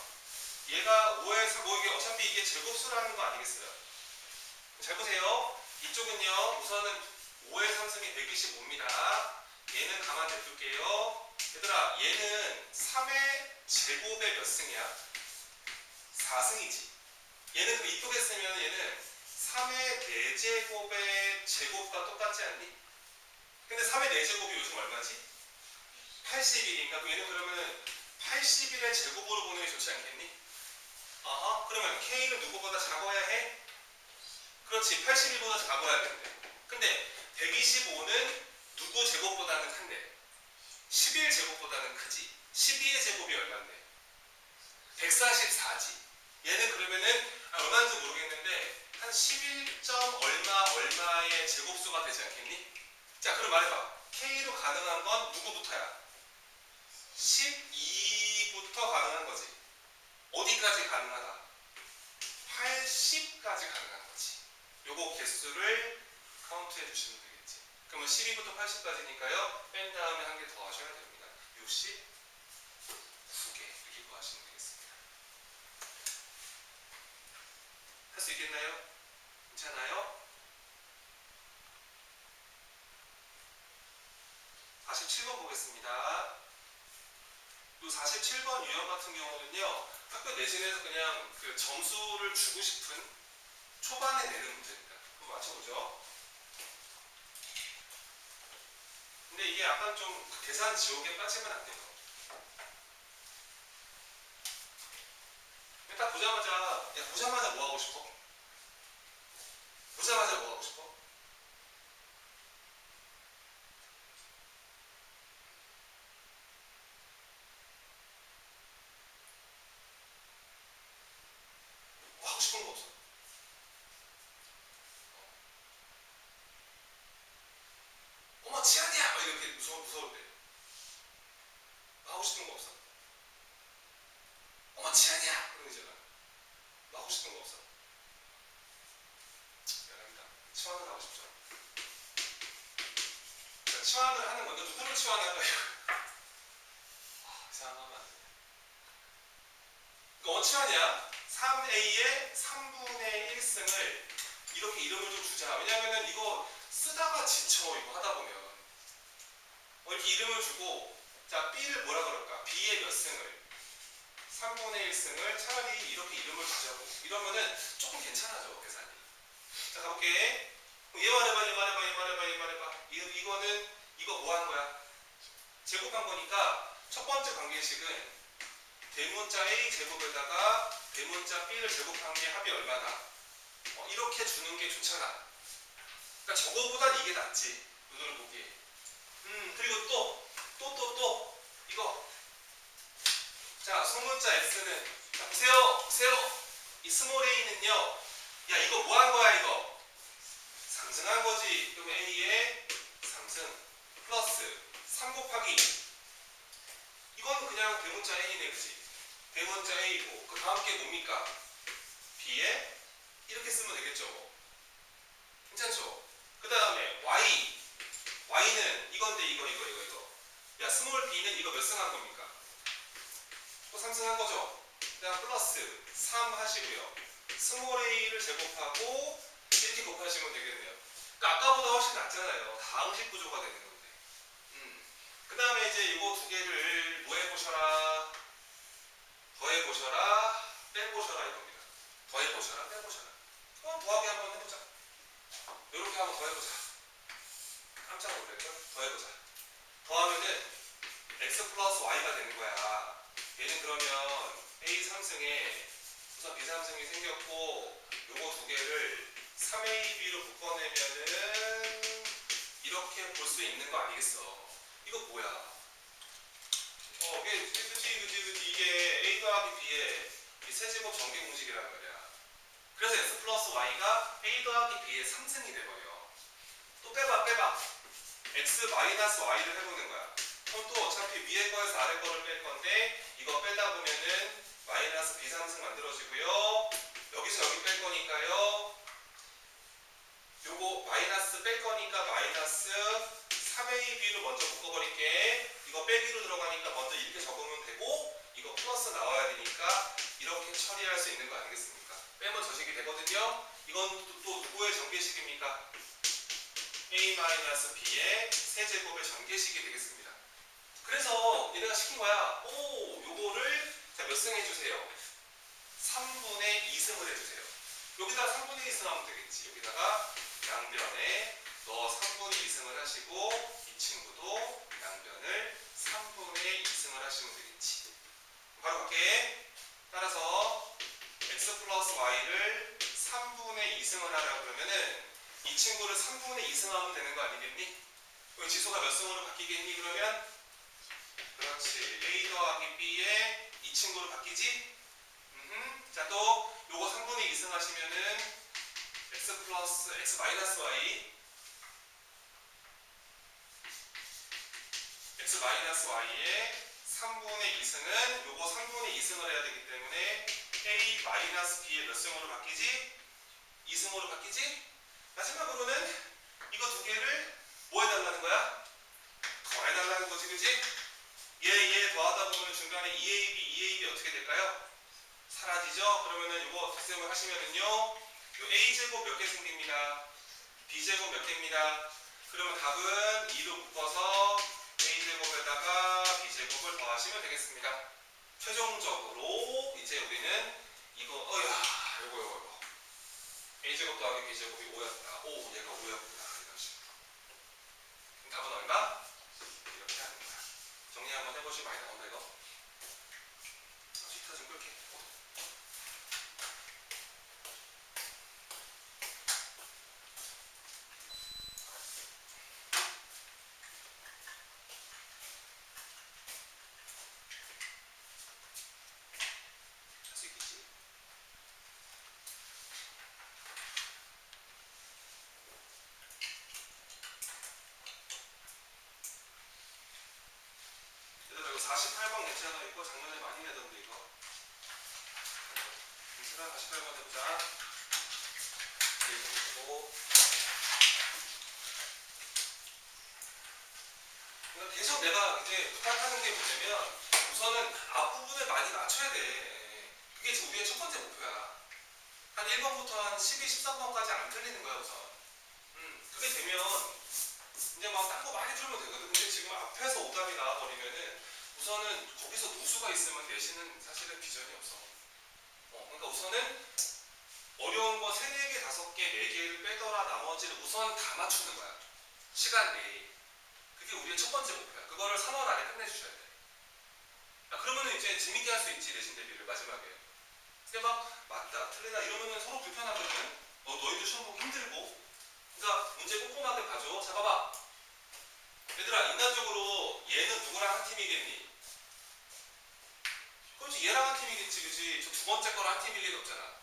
얘가 5에서 뭐 이게 어차피 이게 제곱수라는 거 아니겠어요? 잘 보세요. 이쪽은요 우선은 5의 3승이 125입니다. 얘는 가만 냅둘게요. 얘들아 얘는 3의 제곱의 몇 승이야? 4승이지. 얘는 그 이쁘게 쓰면 얘는 3의 4제곱의 제곱과 똑같지 않니? 근데 3의 4제곱이 요즘 얼마지? 80일인가? 얘는 그러면 80일의 제곱으로 보는 게 좋지 않겠니? 그러면 K는 누구보다 작아야 해? 그렇지. 81보다 작아야 되는데. 근데 125는 누구 제곱보다는 큰데 11 제곱보다는 크지. 12의 제곱이 얼마인데? 144지. 얘는 그러면은 얼마인지 모르겠는데 한 11점 얼마의 제곱수가 되지 않겠니? 자 그럼 말해봐. K로 가능한 건 누구부터야? 12부터 가능한 거지. 어디까지 가능하다? 80까지 가능한 거지. 요거 개수를 카운트해 주시면 되겠지. 그러면 12부터 80까지니까요. 뺀 다음에 한 개 더 하셔야 됩니다. 69개 이렇게 구하시면 되겠습니다. 할 수 있겠나요? 괜찮아요? 47번 보겠습니다. 이 47번 유형 같은 경우는요. 학교 내신에서 그냥 그 점수를 주고 싶은 초반에 내는 문제입니다. 한번 맞춰보죠. 근데 이게 약간 좀 계산 지옥에 빠지면 안 돼요. 딱 보자마자 뭐 하고 싶어? 보자마자 뭐 하고 싶어? 뭐 하고 싶은 거 없어? 어머 지한이야! 막 이렇게 무서울 때. 뭐 하고 싶은 거 없어? 어머 지한이야! 그런 거잖아. 뭐 하고 싶은 거 없어? 미안합니다. 치환을 하고 싶죠. 자, 치환을 하는 건데 누구를 치환할까요? 이상하면 안 돼. 그러니까 치환이야. 3A의 3분의 1승을 이렇게 이름을 좀 주자. 왜냐면은 이거 쓰다가 지쳐 이거 하다 보면 이렇게 이름을 주고 자 B를 뭐라 그럴까? B의 몇 승을 3분의 1승을 차라리 이렇게 이름을 주자고 이러면은 조금 괜찮아져 계산이. 자 가볼게. 얘 말해봐. 이거는 이거 뭐 한 거야? 제곱한 거니까 첫 번째 관계식은 대문자 A 제곱에다가 대문자 B를 제곱한 게 합이 얼마나? 이렇게 주는 게 좋잖아. 그러니까 저거보단 이게 낫지. 눈으로 보기에. 그리고 또 이거. 자 소문자 X는 자, 보세요. 이 스몰 a는요. 야 이거 뭐 한 거야 이거? 상승한 거지. 그럼 A의 상승 플러스 3 곱하기 이건 그냥 대문자 A네 그지? 대문자 A고 그 다음 게 뭡니까? B에 이렇게 쓰면 되겠죠 뭐. 괜찮죠? 그 다음에 Y는 이건데 이거 야 스몰 b는 이거 몇 승 한 겁니까? 또 3승 한 거죠? 그 다음 플러스 3 하시고요 스몰 a를 제곱하고 이렇게 곱하시면 되겠네요. 그러니까 아까보다 훨씬 낫잖아요. 다 음식 구조가 되는 건데. 그 다음에 이제 이거 두 개를 뭐 해보셔라, 더해보셔라, 빼보셔라 이겁니다. 더해보셔라, 빼보셔라. 그럼 더하기 한번 해보자. 이렇게 한번 더해보자. 깜짝 놀랄걸? 더해보자. 더하면은 x 플러스 y가 되는 거야. 얘는 그러면 a 3승에 우선 b 3승이 생겼고 요거 두 개를 3ab로 묶어내면은 이렇게 볼 수 있는 거 아니겠어? 이거 뭐야? 그치. 이게 a 더하기 b의 이 세제곱 전개 공식이라는 거야. 그래서 x 플러스 y가 a 더하기 b의 3승이 돼버려. 또 빼봐. x 마이너스 y를 해보는 거야. 그럼 또 어차피 위에 거에서 아래 거를 뺄 건데 이거 빼다 보면은 마이너스 b 3승 만들어지고요. 여기서 여기 뺄 거니까요. 요거 마이너스 뺄 거니까 마이너스 3ab로 먼저 묶어버릴게. 이거 빼기로 들어가니까 먼저 이렇게 적으면 되고 이거 플러스 나와야 되니까 이렇게 처리할 수 있는 거 아니겠습니까? 빼면 저식이 되거든요. 이건 또 누구의 전개식입니까? a-b의 세제곱의 전개식이 되겠습니다. 그래서 얘네가 시킨 거야. 요거를 자, 몇 승 해주세요? 3분의 2승을 해주세요. 여기다가 3분의 2승 하면 되겠지. 여기다가 양변에 너 3분의 2승을 하시고 이 친구도 양변을 3분의 2승을 하시면 되겠지. 바로 갈게. 따라서 x 플러스 y를 3분의 2승을 하라 그러면은 이 친구를 3분의 2승 하면 되는 거 아니겠니? 그럼 지수가 몇 승으로 바뀌겠니? 그러면 그렇지. a 더하기 b에 이 친구로 바뀌지? 자, 또 요거 3분의 2승 하시면은 x 플러스 x 마이너스 y x 마이너스 y의 3분의 2승은 요거 3분의 2승을 해야 되기 때문에 a 마이너스 b의 몇 승으로 바뀌지? 2승으로 바뀌지? 마지막으로는 이거 두 개를 뭐 해달라는 거야? 더해달라는 거지, 그지? 얘 더하다 보면 중간에 2ab 어떻게 될까요? 사라지죠? 그러면은 이거 곱셈을 하시면은요, 요 a제곱 몇 개 생깁니다. b제곱 몇 개입니다. 그러면 답은 2로 묶어서 a제곱에다가 b제곱을 더하시면 되겠습니다. 최종적으로 이제 우리는 이거 요거 a제곱 더하기 b제곱이 5였다. 얘가 5였구나. 이런 식으로. 그럼 답은 얼마? 이렇게 하는 거야. 정리 한번 해보시면 많이 나온다 이거. 시타 좀 끌게. 할 수 있겠지? 얘들아 이거 48번 괜찮아? 이거 작년에 많이 내던데 이거. 괜찮아? 48번 해보자. 이거 보고. 계속 내가 이제 부탁하는 게 뭐냐면 우선은 앞부분을 많이 맞춰야 돼. 그게 지금 우리의 첫 번째 목표야. 한 1번부터 한 12, 13번까지 안 틀리는 거야 우선. 그게 되면 이제 막 딴 거 많이 풀면 되거든. 근데 지금 앞에서 오답이 나와버리면은 우선은 거기서 누수가 있으면 내신은 사실은 비전이 없어. 그러니까 우선은 어려운 거 3, 4개, 5개, 4개를 빼더라 나머지를 우선 다 맞추는 거야. 시간 내에. 그게 우리의 첫 번째 목표야. 그거를 3월 안에 끝내주셔야 돼. 그러면은 이제 재밌게 할 수 있지, 내신 대비를 마지막에. 근데 막 맞다, 틀리다 이러면은 서로 불편하거든. 너희도 시험 보기 힘들고. 그러니까 문제 꼼꼼하게 봐줘. 자, 봐봐. 얘들아, 인간적으로 얘는 누구랑 한 팀이겠니? 그렇지, 얘랑 한 팀이겠지, 그치? 저 두 번째 거랑 한 팀일 리가 없잖아.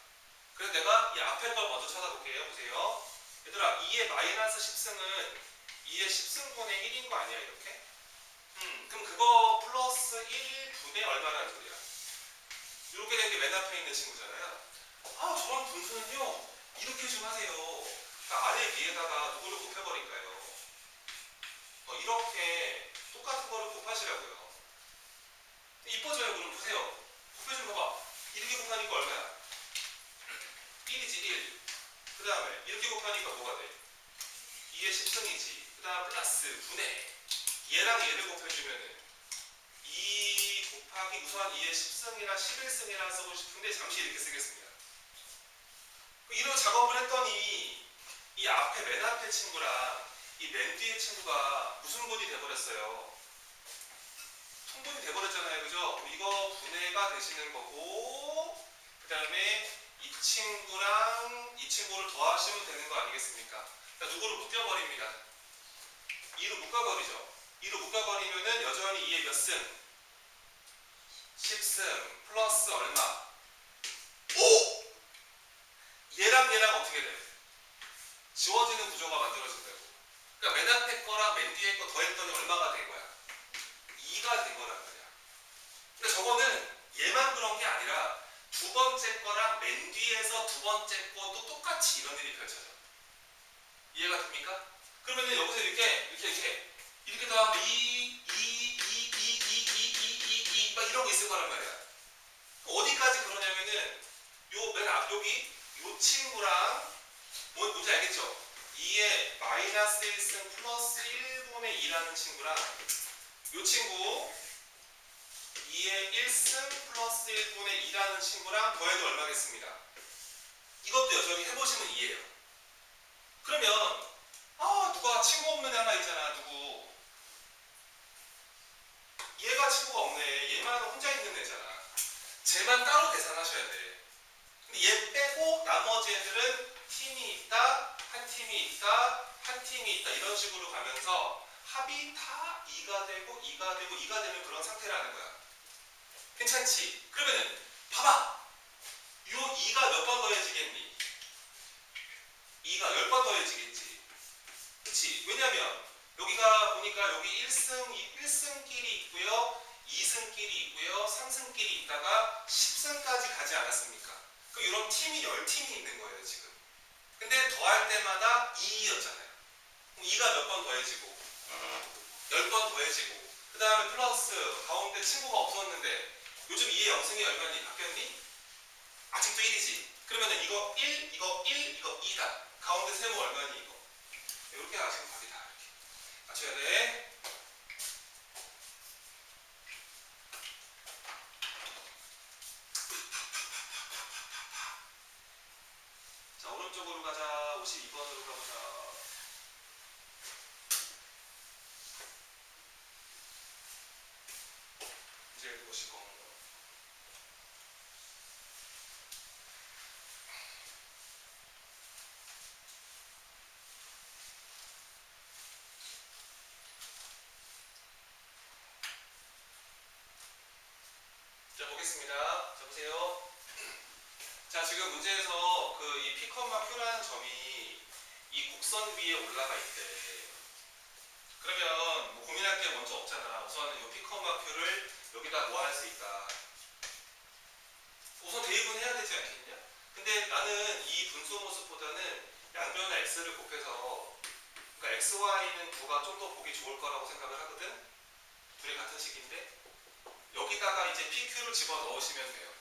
그래서 내가 이 앞에 걸 먼저 찾아볼게요. 보세요. 얘들아, 2의 마이너스 10승은 2의 10승분의 1인 거 아니야, 이렇게? 그럼 그거 플러스 1분의 얼마라는 소리야? 이렇게 된 게 맨 앞에 있는 친구잖아요. 저런 분수는요, 이렇게 좀 하세요. 그러니까 아래 위에다가 누구를 곱해버릴까요? 이렇게 똑같은 거를 곱하시라고요. 이뻐져요. 그럼 보세요. 곱해 좀 봐봐. 이렇게 곱하니까 얼마야? 1이지 1. 그 다음에 이렇게 곱하니까 뭐가 돼? 2의 10승이지. 그 다음 플러스 분의 얘랑 얘를 곱해주면은 2 곱하기 우선 2의 10승이나 11승이라 쓰고 싶은데 잠시 이렇게 쓰겠습니다. 이런 작업을 했더니 이 앞에 맨 앞에 친구랑 이 맨 뒤에 친구가 무슨 분이 돼버렸어요? 통분이 돼버렸잖아요. 그죠? 그럼 이거 분해가 되시는 거고 그 다음에 이 친구랑 이 친구를 더하시면 되는 거 아니겠습니까? 그러니까 누구를 묶여버립니다. 2로 묶어버리죠. 2로 묶어버리면은 여전히 2의 몇 승? 10승 플러스 얼마? 5! 번째 거랑 맨 뒤에서 두 번째 거도 똑같이 이런 일이 펼쳐져. 이해가 됩니까? 그러면은 여기서 이렇게 더하면 막 이런 거 있을 거란 말이야. 어디까지 그러냐면은 요 맨 앞 여기 요 친구랑 뭔지 알겠죠? 2의 마이너스 1승 플러스 1분의 2라는 친구랑 요 친구 2의 1승 플러스 1분의 2라는 친구랑 더해도 얼마겠습니다. 이것도요. 저기 해보시면 이해해요. 그러면 누가 친구 없는 애 하나 있잖아. 누구? 얘가 친구가 없네. 얘만 혼자 있는 애잖아. 쟤만 따로 계산하셔야 돼. 근데 얘 빼고 나머지 애들은 팀이 있다, 한 팀이 있다, 한 팀이 있다 이런 식으로 가면서 합이 다 2가 되고 2가 되고 2가 되는 그런 상태라는 거야. 괜찮지? 그러면은 봐봐. 요 2가 몇 번 더해지겠니? 2가 10번 더해지겠지. 그치? 왜냐면 여기가 보니까 여기 1승끼리 있고요. 2승끼리 있고요. 3승끼리 있다가 10승까지 가지 않았습니까? 그럼 이런 팀이 10팀이 있는 거예요 지금. 근데 더할 때마다 2였잖아요. 그럼 2가 몇 번 더해지고 10번 더해지고 그 다음에 플러스 가운데 친구가 없었는데 요즘 2의 영승이 얼마니? 바뀌었니? 아직도 1이지. 그러면은 이거 1, 이거 1, 이거 2다. 가운데 세모 얼마니 이거? 이렇게 하시면 답이 다 이렇게 맞춰야 돼. 자 오른쪽으로 가자. 52번으로 가보자. 문제 읽어보시고 자 보겠습니다. 자 보세요. 자 지금 문제에서 그 이 P, Q라는 점이 이 곡선 위에 올라가 있대. 그러면 뭐 고민할 게 먼저 없잖아. 우선 이 P, Q를 여기다 뭐 할 수 있다. 우선 대입은 해야 되지 않겠냐? 근데 나는 이 분수 모습보다는 양변의 x를 곱해서 그러니까 x, y는 9가 좀 더 보기 좋을 거라고 생각을 하거든. 둘이 같은 식인데 여기다가 이제 P, Q를 집어 넣으시면 돼요.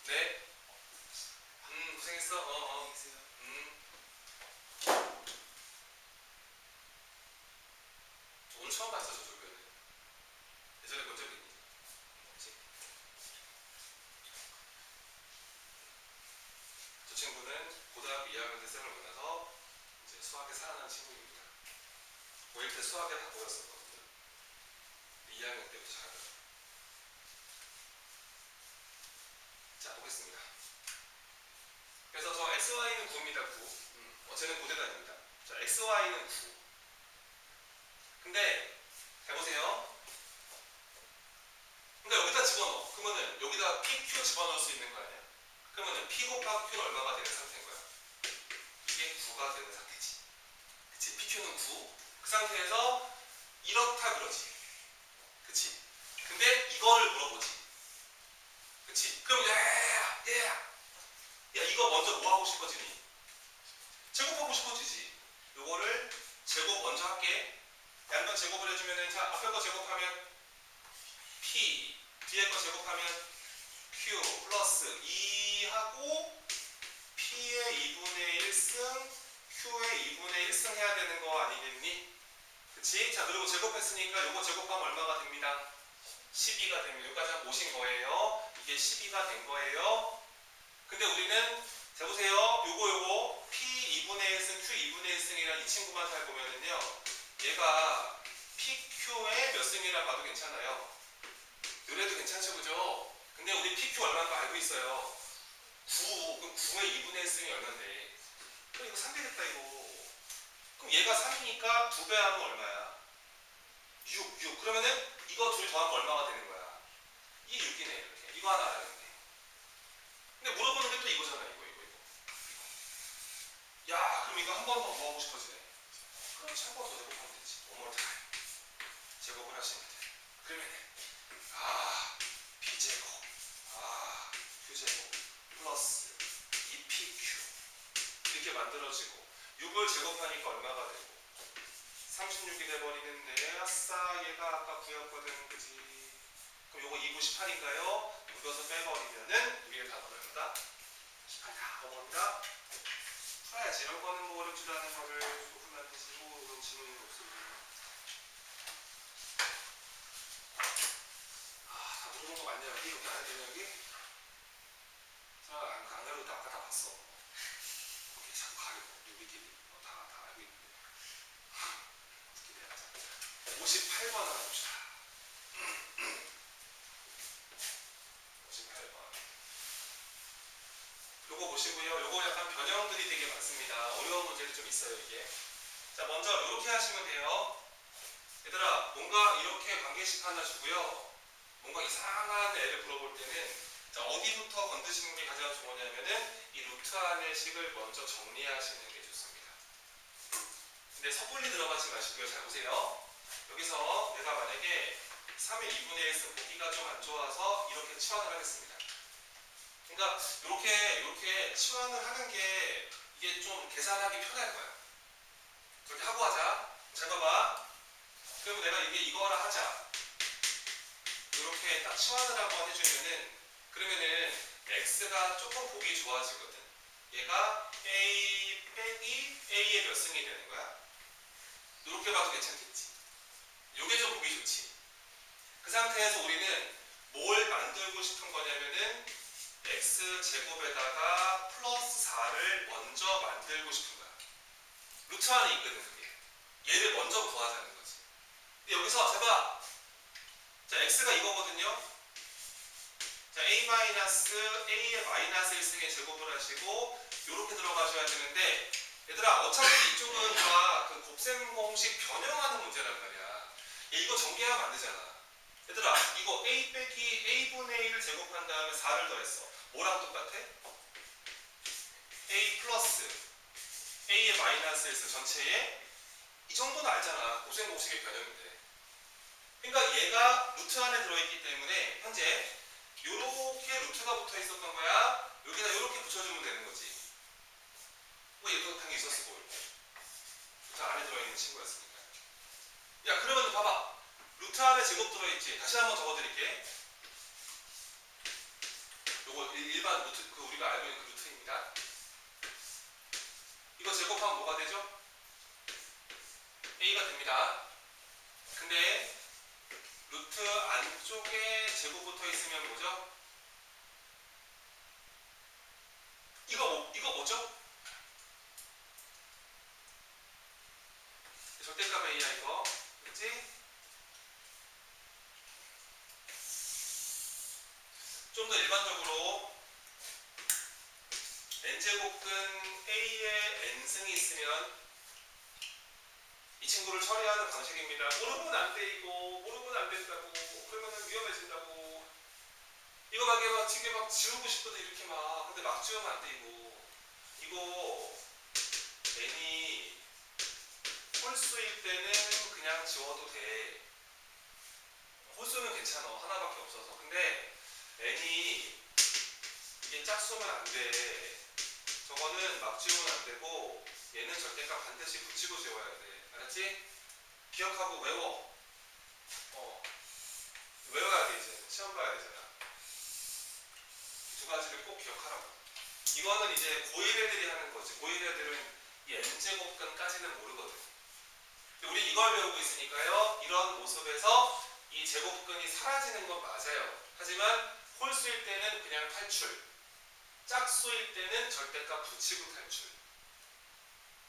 네. 고생했어. 오늘 처음 봤어 저 조교는. 예전에 본 적 있니? 없지? 저 친구는 고등학교 2학년 때 쌤을 만나서 이제 수학에 살아난 친구입니다. 고1 때 수학에 다 보였었거든요. 2학년 때부터 잘하더라고요. 자 보겠습니다. 그래서 저 XY는 9입니다. 9. 쟤는 고대단입니다. 자 XY는 9. 근데 잘 보세요. 그러니까 여기다 집어넣어. 그러면은 여기다 PQ 집어넣을 수 있는 거 아니야? 그러면은 P 곱하기 Q는 얼마가 되는 상태인 거야? 이게 9가 되는 상태지. 그치? PQ는 9. 그 상태에서 이렇다 그러지. 그치? 근데 이거를 물어보지. 그치? 그럼 야 이거 먼저 뭐 하고 싶어지니? 제곱하고 싶어지지. 요거를 제곱 먼저 할게. 양변 제곱을 해주면은 자 앞에 거 제곱하면 P 뒤에 거 제곱하면 Q 플러스 2하고 P의 2분의 1승 Q의 2분의 1승 해야 되는 거 아니겠니? 그치? 자 그리고 제곱했으니까 요거 제곱하면 얼마가 됩니다? 12가 됩니다. 여기까지 한 오신 거예요. 이게 12가 된 거예요. 근데 우리는 자 보세요. 요거 P 2분의 1승 Q 2분의 1승이란 이 친구만 잘 보면은요. 얘가 PQ의 몇 승이라 봐도 괜찮아요. 요래도 괜찮죠, 그죠? 근데 우리 PQ 얼마인 거 알고 있어요. 9, 그럼 9의 2분의 1승이 얼마인데? 그럼 이거 3 되겠다, 이거. 그럼 얘가 3이니까 2배 하면 얼마야? 6. 그러면은 이거 둘 더하면 얼마가 되는 거야? 이게 6이네, 이렇게. 이거 하나 알아야겠네. 근데 물어보는 게 또 이거잖아, 이거. 야, 그럼 이거 한 번 더 뭐 하고 싶어지네? 그렇지, 한 번 더 제곱하면 되지. 어머니 제곱을 하시면 돼. 그러면 B제곱, Q제곱, 플러스 플러스 2pq 이렇게 만들어지고 6을 제곱하니까 얼마가 되고 36이 돼버리는데 아싸 얘가 아까 9였거든 그지? 그럼 요거 2, 9, 18인가요? 묶어서 빼버리면은 우리가 다 뭐랍니다? 18 다 나옵니다. 풀어야지. 이런 거는 뭐 어렵지도 않은 거를 조금 만드지 뭐 이런 질문이 없으면 다 물어본 거 맞냐 여기? 여기 안 해야 되냐 여기? 안 가려도 아까 다 봤어. 거기 자꾸 가려고 우리끼리 다 알고 있는데 어떻게 돼야 자 58번 하나 봅시다. 58번 요거 보시고요. 요거 약간 변형들이 되게 많습니다. 어려운 문제도 좀 있어요 이게. 자 먼저 이렇게 하시면 돼요. 얘들아 뭔가 이렇게 관계식 하나 주고요. 뭔가 이상한 애를 물어볼 때는 자 어디부터 건드시는 게 가장 좋으냐면은 이 루트 안의 식을 먼저 정리하시는 게 좋습니다. 근데 섣불리 들어가지 마시고요. 잘 보세요. 여기서 내가 만약에 3의 2분의 1 쓰면 보기가 좀 안 좋아서 이렇게 치환을 하겠습니다. 그러니까 이렇게 치환을 하는 게 이게 좀 계산하기 편할 거야. 그렇게 하고 하자. 잘 봐봐. 그러면 내가 이거라 하자. 이렇게 딱 치환을 한번 해주면은 그러면은 x가 조금 보기 좋아지거든. 얘가 a 빼기 a의 몇 승이 되는 거야? 이렇게 봐도 괜찮겠지. 요게 좀 보기 좋지. 그 상태에서 우리는 뭘 만들고 싶은 거냐면은 x 제곱에다가 플러스 4를 먼저 만들고 싶은 거야. 루트 안에 있거든 그게. 얘를 먼저 구하자는 거지. 근데 여기서 제가 자 x가 이거거든요. 자 a의 마이너스 1승의 제곱을 하시고 요렇게 들어가셔야 되는데 얘들아 어차피 이쪽은 다 그 곱셈 공식 변형하는 문제란 말이야. 이거 전개하면 안 되잖아. 얘들아 이거 a 빼기 a분의 1을 제곱한 다음에 4를 더했어. 뭐랑 똑같아? a 플러스 a의 마이너스 1승 전체에 이 정도는 알잖아. 곱셈 공식의 변형인데. 그러니까 얘가 루트 안에 들어있기 때문에 현재 요렇게 루트가 붙어 있었던 거야. 여기다 요렇게 붙여주면 되는 거지. 뭐 얘도 당연히 있었을 거고 루트 안에 들어있는 친구였으니까. 야 그러면 봐봐. 루트 안에 제곱 들어있지. 다시 한번 적어드릴게. 요거 일반 루트 그 우리가 알고 있는 그 루트입니다. 이거 제곱하면 뭐가 되죠? a가 됩니다. 근데 루트 안쪽에 제곱 붙어 있으면 뭐죠? 이거 뭐죠? 절대값 a야 이거. 그렇지? 좀 더 일반적으로 n제곱근 a의 n승이 있으면 이 친구를 처리하는 방식입니다. 모르면 안 돼 이거. 모르면 안 된다고. 그러면 위험해진다고. 이거 막 지금 막 지우고 싶거든 이렇게 막. 근데 막 지우면 안 돼 이거. 이거 n이 홀수일 때는 그냥 지워도 돼. 홀수는 괜찮아. 하나밖에 없어서. 근데 n이 이게 짝수면 안 돼. 저거는 막 지우면 안 되고 얘는 절대값 반드시 붙이고 지워야 돼. 알았지? 기억하고 외워. 외워야 돼 이제. 시험 봐야 되잖아. 두 가지를 꼭 기억하라고. 이거는 이제 고1 애들이 하는 거지. 고1 애들은 이 n제곱근까지는 모르거든. 근데 우리 이걸 배우고 있으니까요. 이런 모습에서 이 제곱근이 사라지는 건 맞아요. 하지만 홀수일 때는 그냥 탈출. 짝수일 때는 절대값 붙이고 탈출.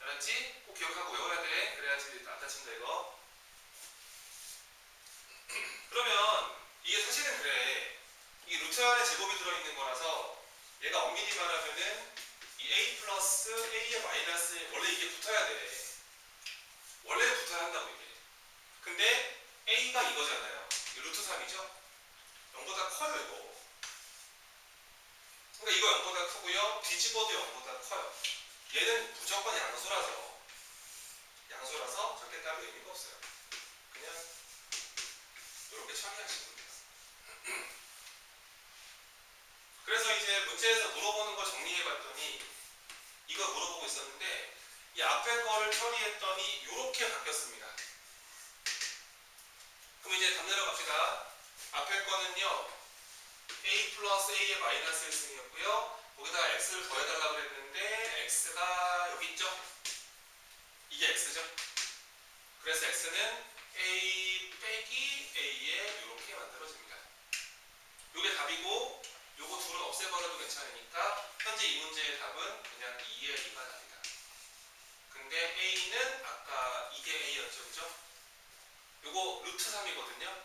알았지? 꼭 기억하고 외워야 돼. 그래야지 안 다친다 이거. 그러면 이게 사실은 그래. 이 루트 안에 제곱이 들어있는 거라서 얘가 엄밀히 말하면은 이 a 플러스 a의 마이너스 원래 이게 붙어야 돼. 원래 붙어야 한다고 이게. 근데 a가 이거잖아요. 이 루트 3이죠? 0보다 커요 이거. 그러니까 이거 0보다 크고요. 뒤집어도 0보다 커요. 얘는 무조건 양수라서 절대값이 의미가 없어요. 그냥 이렇게 처리하시면 돼요. 그래서 이제 문제에서 물어보는 거 정리해봤더니 이거 물어보고 있었는데 이 앞에 거를 처리했더니 이렇게 바뀌었습니다. 그럼 이제 답 내려갑시다. 앞에 거는요 a 플러스 a의 마이너스 1승이었고요. 거기다가 x를 더해달라고 그랬는데 x가 여기 있죠? 이게 x죠? 그래서 x는 a 빼기 a에 이렇게 만들어집니다. 이게 답이고 요거 둘은 없애버려도 괜찮으니까 현재 이 문제의 답은 그냥 2의 2가 답이다. 근데 a는 아까 이게 a였죠, 그죠? 요거 루트 3이거든요.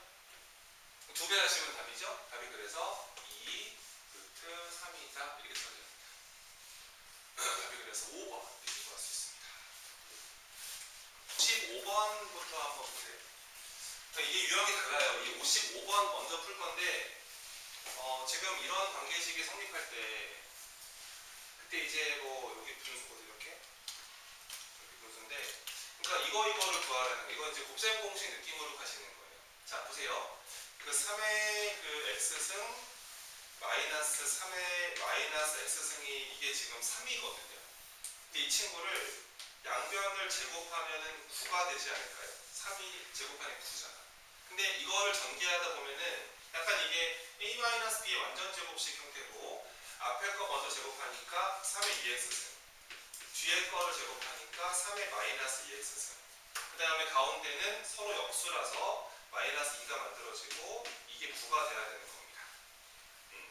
두 배 하시면 답이죠. 답이 그래서 2 루트 3이다 이렇게 써져요. 답이 그래서 5번 이렇게 구할 수 있습니다. 55번부터 한번 보세요. 이게 유형이 달라요. 이 55번 먼저 풀 건데 지금 이런 관계식이 성립할 때 그때 이제 뭐 여기 분수거든 이렇게 분수인데 그러니까 이거를 구하라는 거. 이거 이제 곱셈 공식 느낌으로 가시는 거예요. 자 보세요. 그 3의 그 x승 마이너스 3의 마이너스 x승이 이게 지금 3이거든요. 근데 이 친구를 양변을 제곱하면은 9가 되지 않을까요? 3이 제곱하면 9잖아. 근데 이거를 전개하다 보면은 약간 이게 a-b의 완전 제곱식 형태고 앞에 거 먼저 제곱하니까 3의 2x승 뒤에 거를 제곱하니까 3의 마이너스 2x승 그 다음에 가운데는 서로 역수라서 마이너스 2가 만들어지고 이게 9가 돼야 되는 겁니다.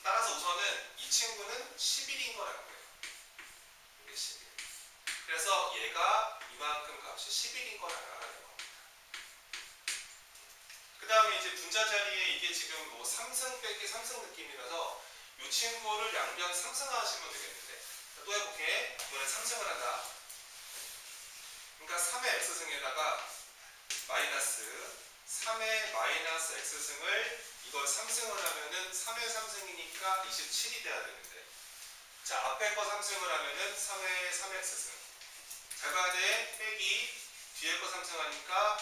따라서 우선은 이 친구는 11인 거라는 거예요. 이게 11. 그래서 얘가 이만큼 값이 11인 걸 알아야 되는 겁니다. 그 다음에 이제 분자 자리에 이게 지금 뭐 3승 빼기 3승 느낌이라서 이 친구를 양변 3승하시면 되겠는데 또 해볼게. 이번엔 3승을 한다. 그러니까 3의 x승에다가 마이너스 3의 마이너스 x승을 이걸 3승을 하면은 3의 3승이니까 27이 돼야 되는데 자 앞에 거 3승을 하면은 3의 3x승 잘 봐야 돼. 빼기 뒤에 거 3승하니까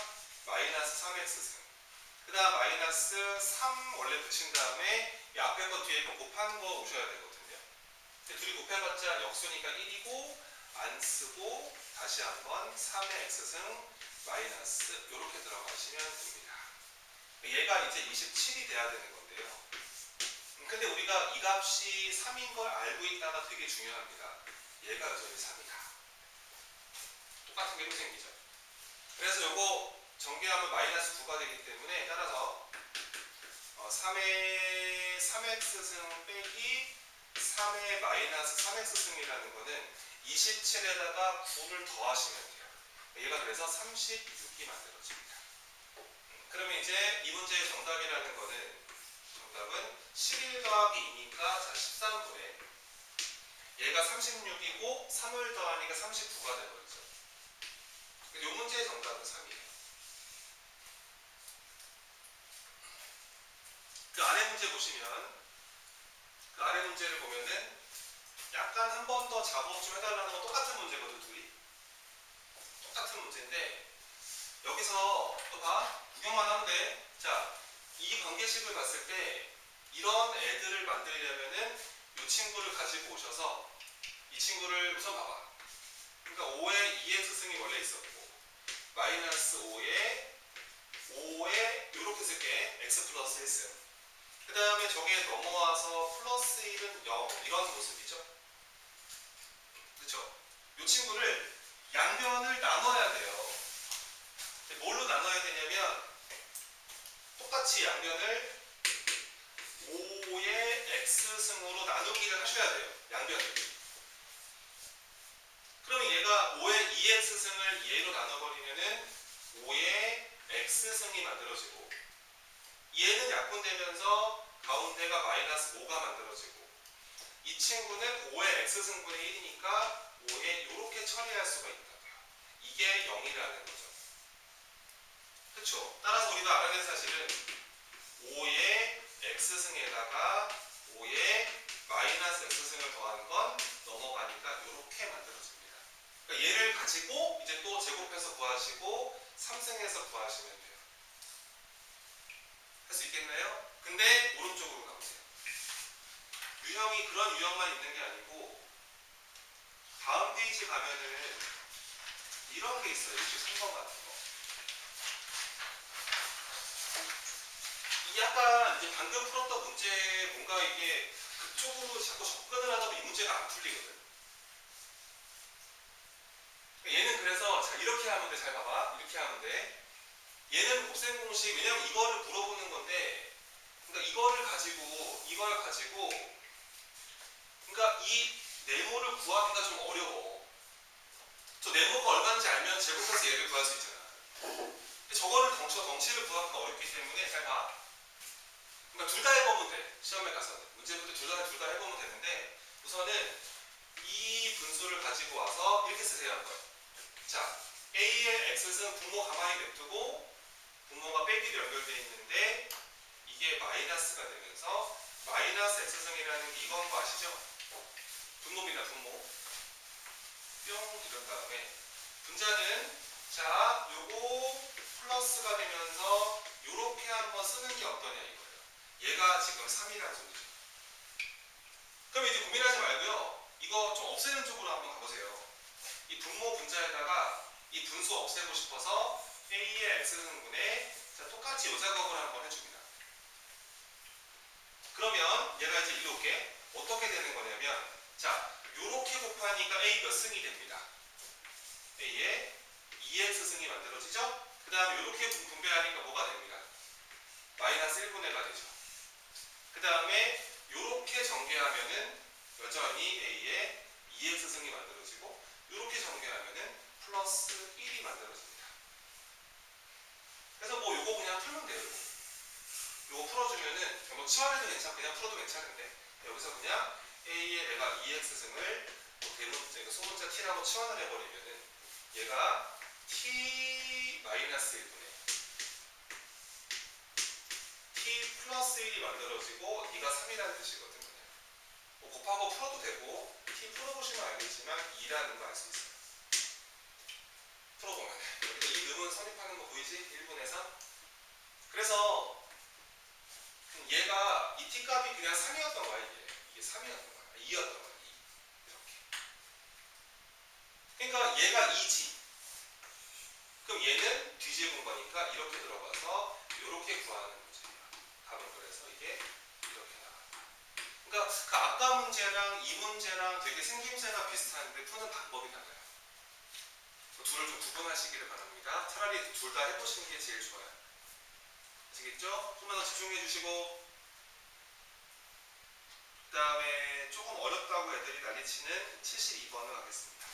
마이너스 3x승 그 다음 마이너스 3 원래 붙인 다음에 이 앞에 거 뒤에 거 곱한 거 오셔야 되거든요. 근데 둘이 곱해봤자 역수니까 1이고 안 쓰고 다시 한번 3의 x승 마이너스 이렇게 들어가시면 됩니다. 얘가 이제 27이 돼야 되는 건데요. 근데 우리가 이 값이 3인 걸 알고 있다가 되게 중요합니다. 얘가 여전히 3이다. 똑같은 게 생기죠. 그래서 요거 전개하면 마이너스 9가 되기 때문에 따라서 3의 3x승 빼기 3의 마이너스 3x승이라는 거는 27에다가 9를 더하시면 돼요. 얘가 그래서 36이 만들어집니다. 그러면 이제 이 문제의 정답이라는 거는 정답은 11 더하기 2니까 자 13분의 얘가 36이고 3을 더하니까 39가 되버리죠. 이 문제의 정답은 3이에요. 그 아래 문제 보시면 그 아래 문제를 보면은 약간 한 번 더 작업 좀 해달라는 건 똑같은 문제거든 둘이. 똑같은 문제인데 여기서 또 봐. 구경만 하면 돼. 자, 이 관계식을 봤을 때 이런 애들을 만들려면은 이 친구를 가지고 오셔서 이 친구를 우선 봐봐. 그러니까 5에 2x승이 원래 있었고 마이너스 5에 이렇게 쓸게. x 플러스 1승. 그 다음에 저게 넘어와서 플러스 1은 0 이런 모습이죠. 그렇죠? 이 친구를 양변을 나눠야 돼요. 뭘로 나눠야 되냐면 똑같이 양변을 5의 x승으로 나누기를 하셔야 돼요. 양변을. 그러면 얘가 5의 2x승을 얘로 나눠버리면은 5의 x승이 만들어지고 얘는 약분되면서 가운데가 마이너스 5가 만들어지고 이 친구는 5의 x승분의 1이니까 5에 이렇게 처리할 수가 있다고요. 이게 0이라는 거죠. 그렇죠? 따라서 우리가 알아야 될 사실은 5의 x승에다가 5의 마이너스 x승을 더한 건 넘어가니까 이렇게 만들어집니다. 그러니까 얘를 가지고 이제 또 제곱해서 구하시고 3승해서 구하시면 돼요. 할 수 있겠나요? 근데 오른쪽으로 가보세요. 유형이 그런 이런 유형만 있는 게 아니고 다음 페이지 가면은 이런 게 있어요. 이렇게 3번 같은 거. 이 약간 이제 방금 풀었던 문제 뭔가 이게 그쪽으로 자꾸 접근을 하다 보면 이 문제가 안 풀리거든. 얘는 그래서 자 이렇게 하면 돼. 잘 봐봐. 이렇게 하면 돼. 얘는 곱셈 공식 왜냐면 이거를 물어보는 건데 그러니까 이걸 가지고 그러니까 이 네모를 구하기가 좀 어려워. 저 네모가 얼마인지 알면 제곱해서 얘를 구할 수 있잖아. 근데 저거를 덩치를 구하기가 어렵기 때문에 잘 봐. 그러니까 둘 다 해보면 돼. 시험에 가서는. 문제부터 둘 다 해보면 되는데 우선은 이 분수를 가지고 와서 이렇게 쓰세요. 한번. 자, A의 X는 분모 가만히 냅두고 분모가 빼기로 연결되어 있는데 이게 마이너스가 되면서 마이너스 X승이라는 게 이건 거 아시죠? 분모입니다. 분모. 뿅 이런 다음에 분자는 자 요거 플러스가 되면서 요렇게 한번 쓰는 게 어떠냐 이거예요. 얘가 지금 3이라는 소리죠. 그럼 이제 고민하지 말고요. 이거 좀 없애는 쪽으로 한번 가보세요. 이 분모 분자에다가 이 분수 없애고 싶어서 A의 X승분에 자 똑같이 요 작업을 한번 해줍니다. 그러면 얘가 이제 일로 올게. 어떻게 되는 거냐면 자 요렇게 곱하니까 A 몇 승이 됩니다. A에 2X승이 만들어지죠? 그 다음에 요렇게 분배하니까 뭐가 됩니다. 마이너스 1분의 1가 되죠. 그 다음에 요렇게 전개하면은 여전히 A에 2X승이 만들어지고 요렇게 전개하면은 플러스 1이 만들어집니다. 그래서 뭐 요거 그냥 풀면 돼요. 요거 풀어주면은 뭐 치환해도 괜찮고 그냥 풀어도 괜찮은데 여기서 그냥 A의 내가 2X승을 뭐 대문자, 소문자 T라고 치환을 해버리면은 얘가 T 마이너스 1분의 T 플러스 1이 만들어지고 네가 3이라는 뜻이거든. 그냥 뭐 곱하고 풀어도 되고 T 풀어보시면 알겠지만 2라는 거 알 수 있어요. 풀어보면 여기다 이 음은 성립하는 거 보이지? 1분의 3. 그래서 얘가 이 t 값이 그냥 3이었던 거야. 이게 3이었던 거야. 2였던 거야. 2. 이렇게. 그러니까 얘가 2지. 그럼 얘는 뒤집은 거니까 이렇게 들어가서 이렇게 구하는 문제야. 답은 그래서 이게 이렇게 나간다. 그러니까 그 아까 문제랑 이 문제랑 되게 생김새가 비슷한데 푸는 방법이 달라요. 둘을 좀 구분하시기를 바랍니다. 차라리 둘 다 해보시는 게 제일 좋아요. 아시겠죠? 좀만 더 집중해 주시고 그 다음에 조금 어렵다고 애들이 난리치는 72번을 하겠습니다.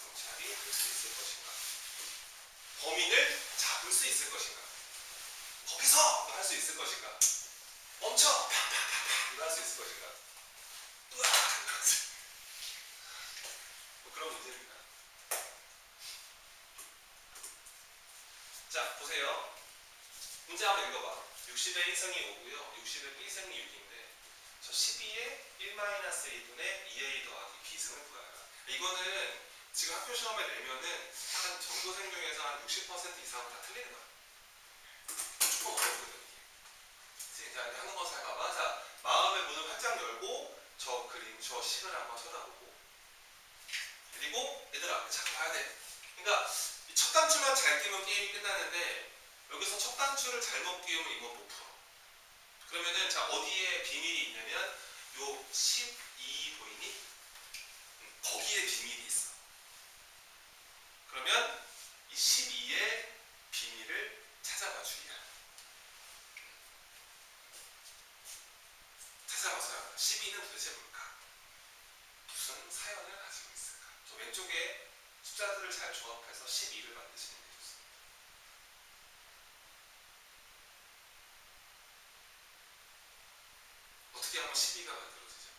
경찰이 될 수 있을 것인가? 범인을 잡을 수 있을 것인가? 거기서! 할 수 있을 것인가? 멈춰! 팍팍팍팍! 이거 할 수 있을 것인가? 으악! 뭐 그런 문제입니다. 자, 보세요. 문제 한번 읽어봐. 60의 1승이 5고요. 60의 B승이 6인데 저 12의 1-A분의 2A 더하기 B승을 구하라. 이거는 지금 학교 시험에 내면은 한 전교생 중에서 한 60% 이상은 다 틀리는 거야. 조금 어렵거든 이게. 자, 하는 거 잘 봐봐. 자, 마음의 문을 활짝 열고 저 그림, 저 식을 한번 쳐다보고 그리고 얘들아, 잘 봐야 돼. 그러니까 첫 단추만 잘 끼면 게임이 끝나는데 여기서 첫 단추를 잘못 끼우면 이건 못 풀어. 그러면은 자 어디에 비밀이 있냐면 요 12 보이니? 거기에 비밀이 있어. 그러면 이 12의 비밀을 찾아봐 주기야. 찾아봐서 12는 도대체 뭘까? 무슨 사연을 가지고 있을까? 저 왼쪽에 숫자들을 잘 조합해서 12를 만드시는 게 좋습니다. 어떻게 하면 12가 만들어지죠?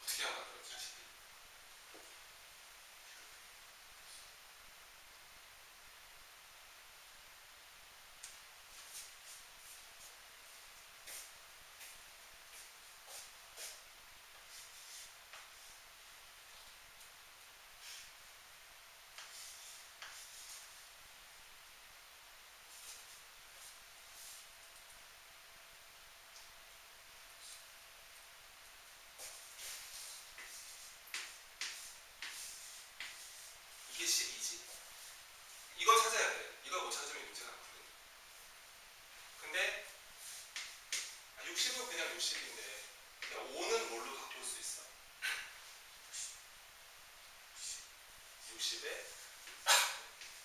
어떻게 하면 만들어지죠? 12?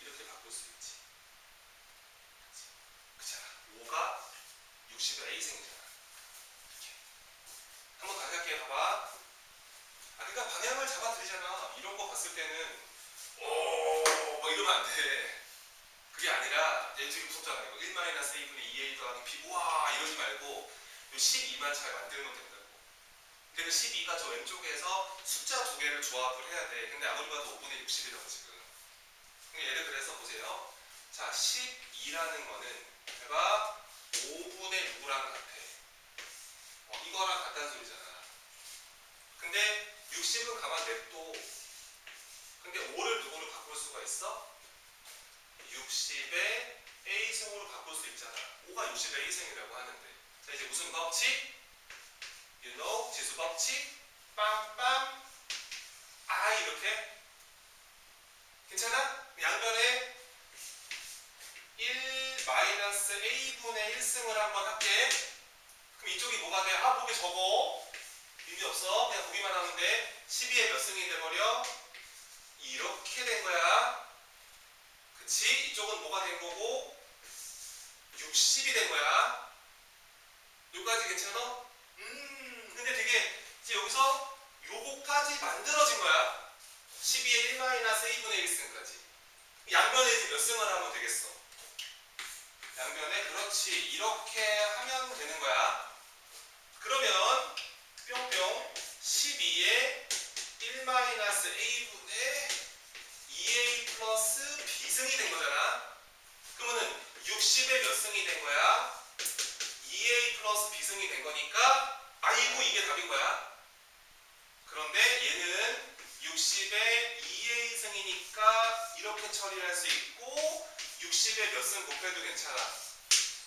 이렇게 바꿀 수 있지. 그렇잖아. 5가 60의 A승이잖아. 이렇게. 한번 다시 할게요. 봐봐. 그러니까 방향을 잡아드리잖아. 이런 거 봤을 때는 뭐 이러면 안 돼. 그게 아니라 얘 되게 무섭잖아. 이거 1-A분의 2A 더하기 B 우와 이러지 말고 요 12만 잘 만들면 된다고. 근데 그 12가 저 왼쪽에서 숫자 두 개를 조합을 해야 돼. 근데 아무리 봐도 5분의 60이라고 지금. 예를 들어서 보세요. 자, 12라는 거는 제가 5분의 누구랑 같아. 이거랑 같다는 소리잖아. 근데 60은 가만 냅둬. 근데 5를 누구로 바꿀 수가 있어? 60의 A승으로 바꿀 수 있잖아. 5가 60의 A승이라고 하는데. 자, 이제 무슨 법칙? You know, 지수 법칙. 빰빰. 이렇게. 괜찮아? 양변에 1-A분의 1승을 한번 할게. 그럼 이쪽이 뭐가 돼? 보기 적어. 의미 없어. 그냥 보기만 하면 돼. 12의 몇 승이 돼버려? 이렇게 된 거야. 그치? 이쪽은 뭐가 된 거고? 60이 된 거야. 요까지 괜찮아? 근데 되게 이제 여기서 요거까지 만들어진 거야. 12의 1-A분의 1승까지. 양변에 이제 몇 승을 하면 되겠어? 양변에 그렇지. 이렇게 하면 되는 거야. 그러면 뿅뿅 12의 1-A분의 2A 플러스 B승이 된 거잖아. 그러면은 60의 몇 승이 된 거야? 2A 플러스 B승이 된 거니까 아이고 이게 답인 거야. 그런데 얘는 60의 2A승이니까 이렇게 처리할 수 있고 60의 몇 승 곱해도 괜찮아.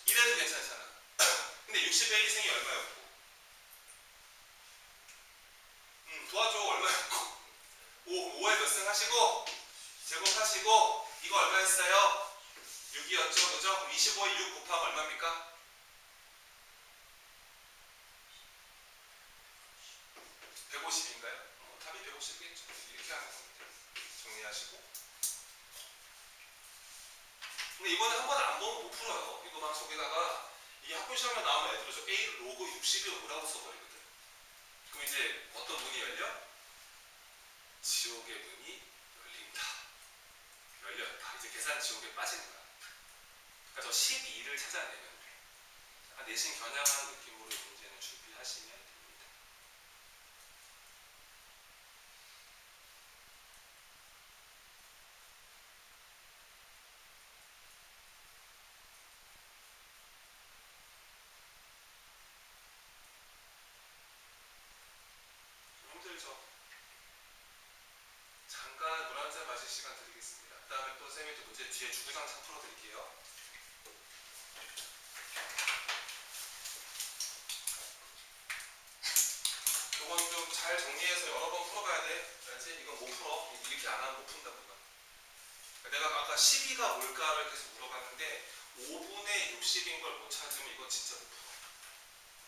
이래도 괜찮잖아. 근데 60의 1승이 얼마였고? 도와줘. 얼마였고? 5에 몇 승 하시고 제곱하시고 이거 얼마였어요? 6이었죠. 그죠? 25에 6 곱하면 얼마입니까? 150인가요? 답이 150이겠죠. 이렇게 하는 겁니다. 정리하시고. 근데 이번에 한 번 안 보면 못 풀어요. 이거 막 저기다가 이 학교 시험에 나오면 애들 저 A 로그 60이 뭐라고 써버리거든. 그럼 이제 어떤 문이 열려? 지옥의 문이 열린다. 열렸다. 이제 계산 지옥에 빠지는 거야. 그러니까 저 12를 찾아내면 돼. 내신 겨냥한 느낌으로 문제는 준비하시면 됩니다. 힘들죠? 잠깐 물 한 잔 마실 시간 드리겠습니다. 그 다음에 또 쌤이 또 문제 뒤에 주구장창 풀어드릴게요. 이건 좀 잘 정리해서 여러 번 풀어가야 돼. 알지? 이건 못 풀어. 이렇게 안 하면 못 푼다. 내가 아까 12가 뭘까를 계속 물어봤는데 5분의 60인 걸 못 찾으면 이건 진짜 못 풀어.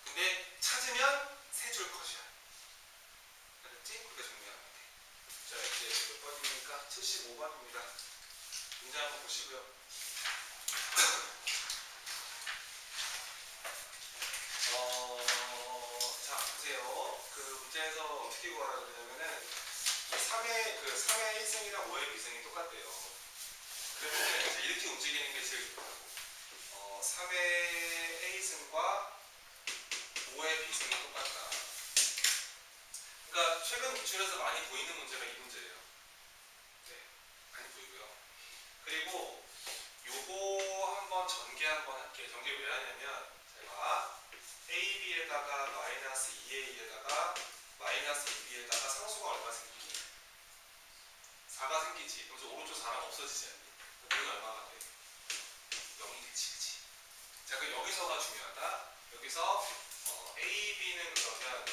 근데 찾으면 세 줄 컷이야. 알았지? 그렇게 정리하면 돼. 자, 이제 몇 번입니까? 75번입니다. 문제 한번 보시고요. 자, 보세요. 그 문제에서 어떻게 구하라고 그러냐면은 3의 1승이랑 5의 비승이 똑같대요. 그러면 이제 이렇게 움직이는 게 제일 좋다고. 3의 A승과 5의 B승이 똑같다. 그러니까 최근 기출에서 많이 보이는 문제가 이 문제예요. 네, 많이 보이고요. 그리고 요거 한번 전개 한번 할게요. 전개 왜 하냐면 제가 AB에다가 마이너스 2A에다가 마이너스 2B에다가 상수가 얼마 생기기? 4가 생기지. 그래서 오른쪽 4는 없어지지 않니? 그러면 얼마가 돼? 0이 되지, 그치? 자, 그럼 여기서가 중요하다. 여기서 AB는 그러면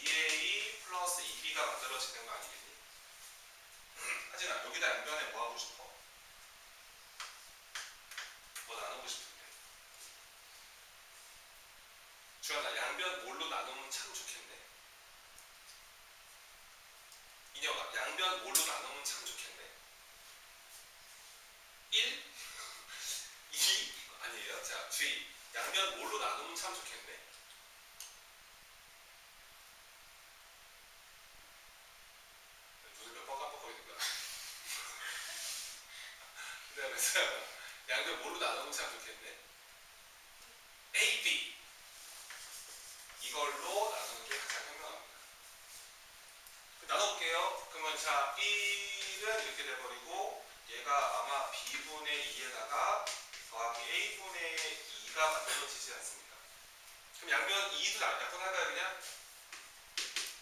2A 플러스 2B가 만들어지는 거 아니겠니? 하진아, 여기다 양변에 뭐 하고 싶어? 뭐 나누고 싶은데? 주연아, 양변 뭘로 나누면 참 좋겠네. 인혁아, 양변 뭘로 나누면 참 좋겠네. 나누면 참 좋겠네. 눈을 몇 번 깜빡거리는 거야. 그 다음에 양변 뭘로 나누면 참 좋겠네. A, B 이걸로 나누는 게 가장 현명합니다. 나눠볼게요. 그러면 자 1은 이렇게 돼버리고 얘가 아마 B분의 2에다가 더하기 A분의 2가 만들어지지 않습니까? 그럼 양변 2도 약분할까요 그냥?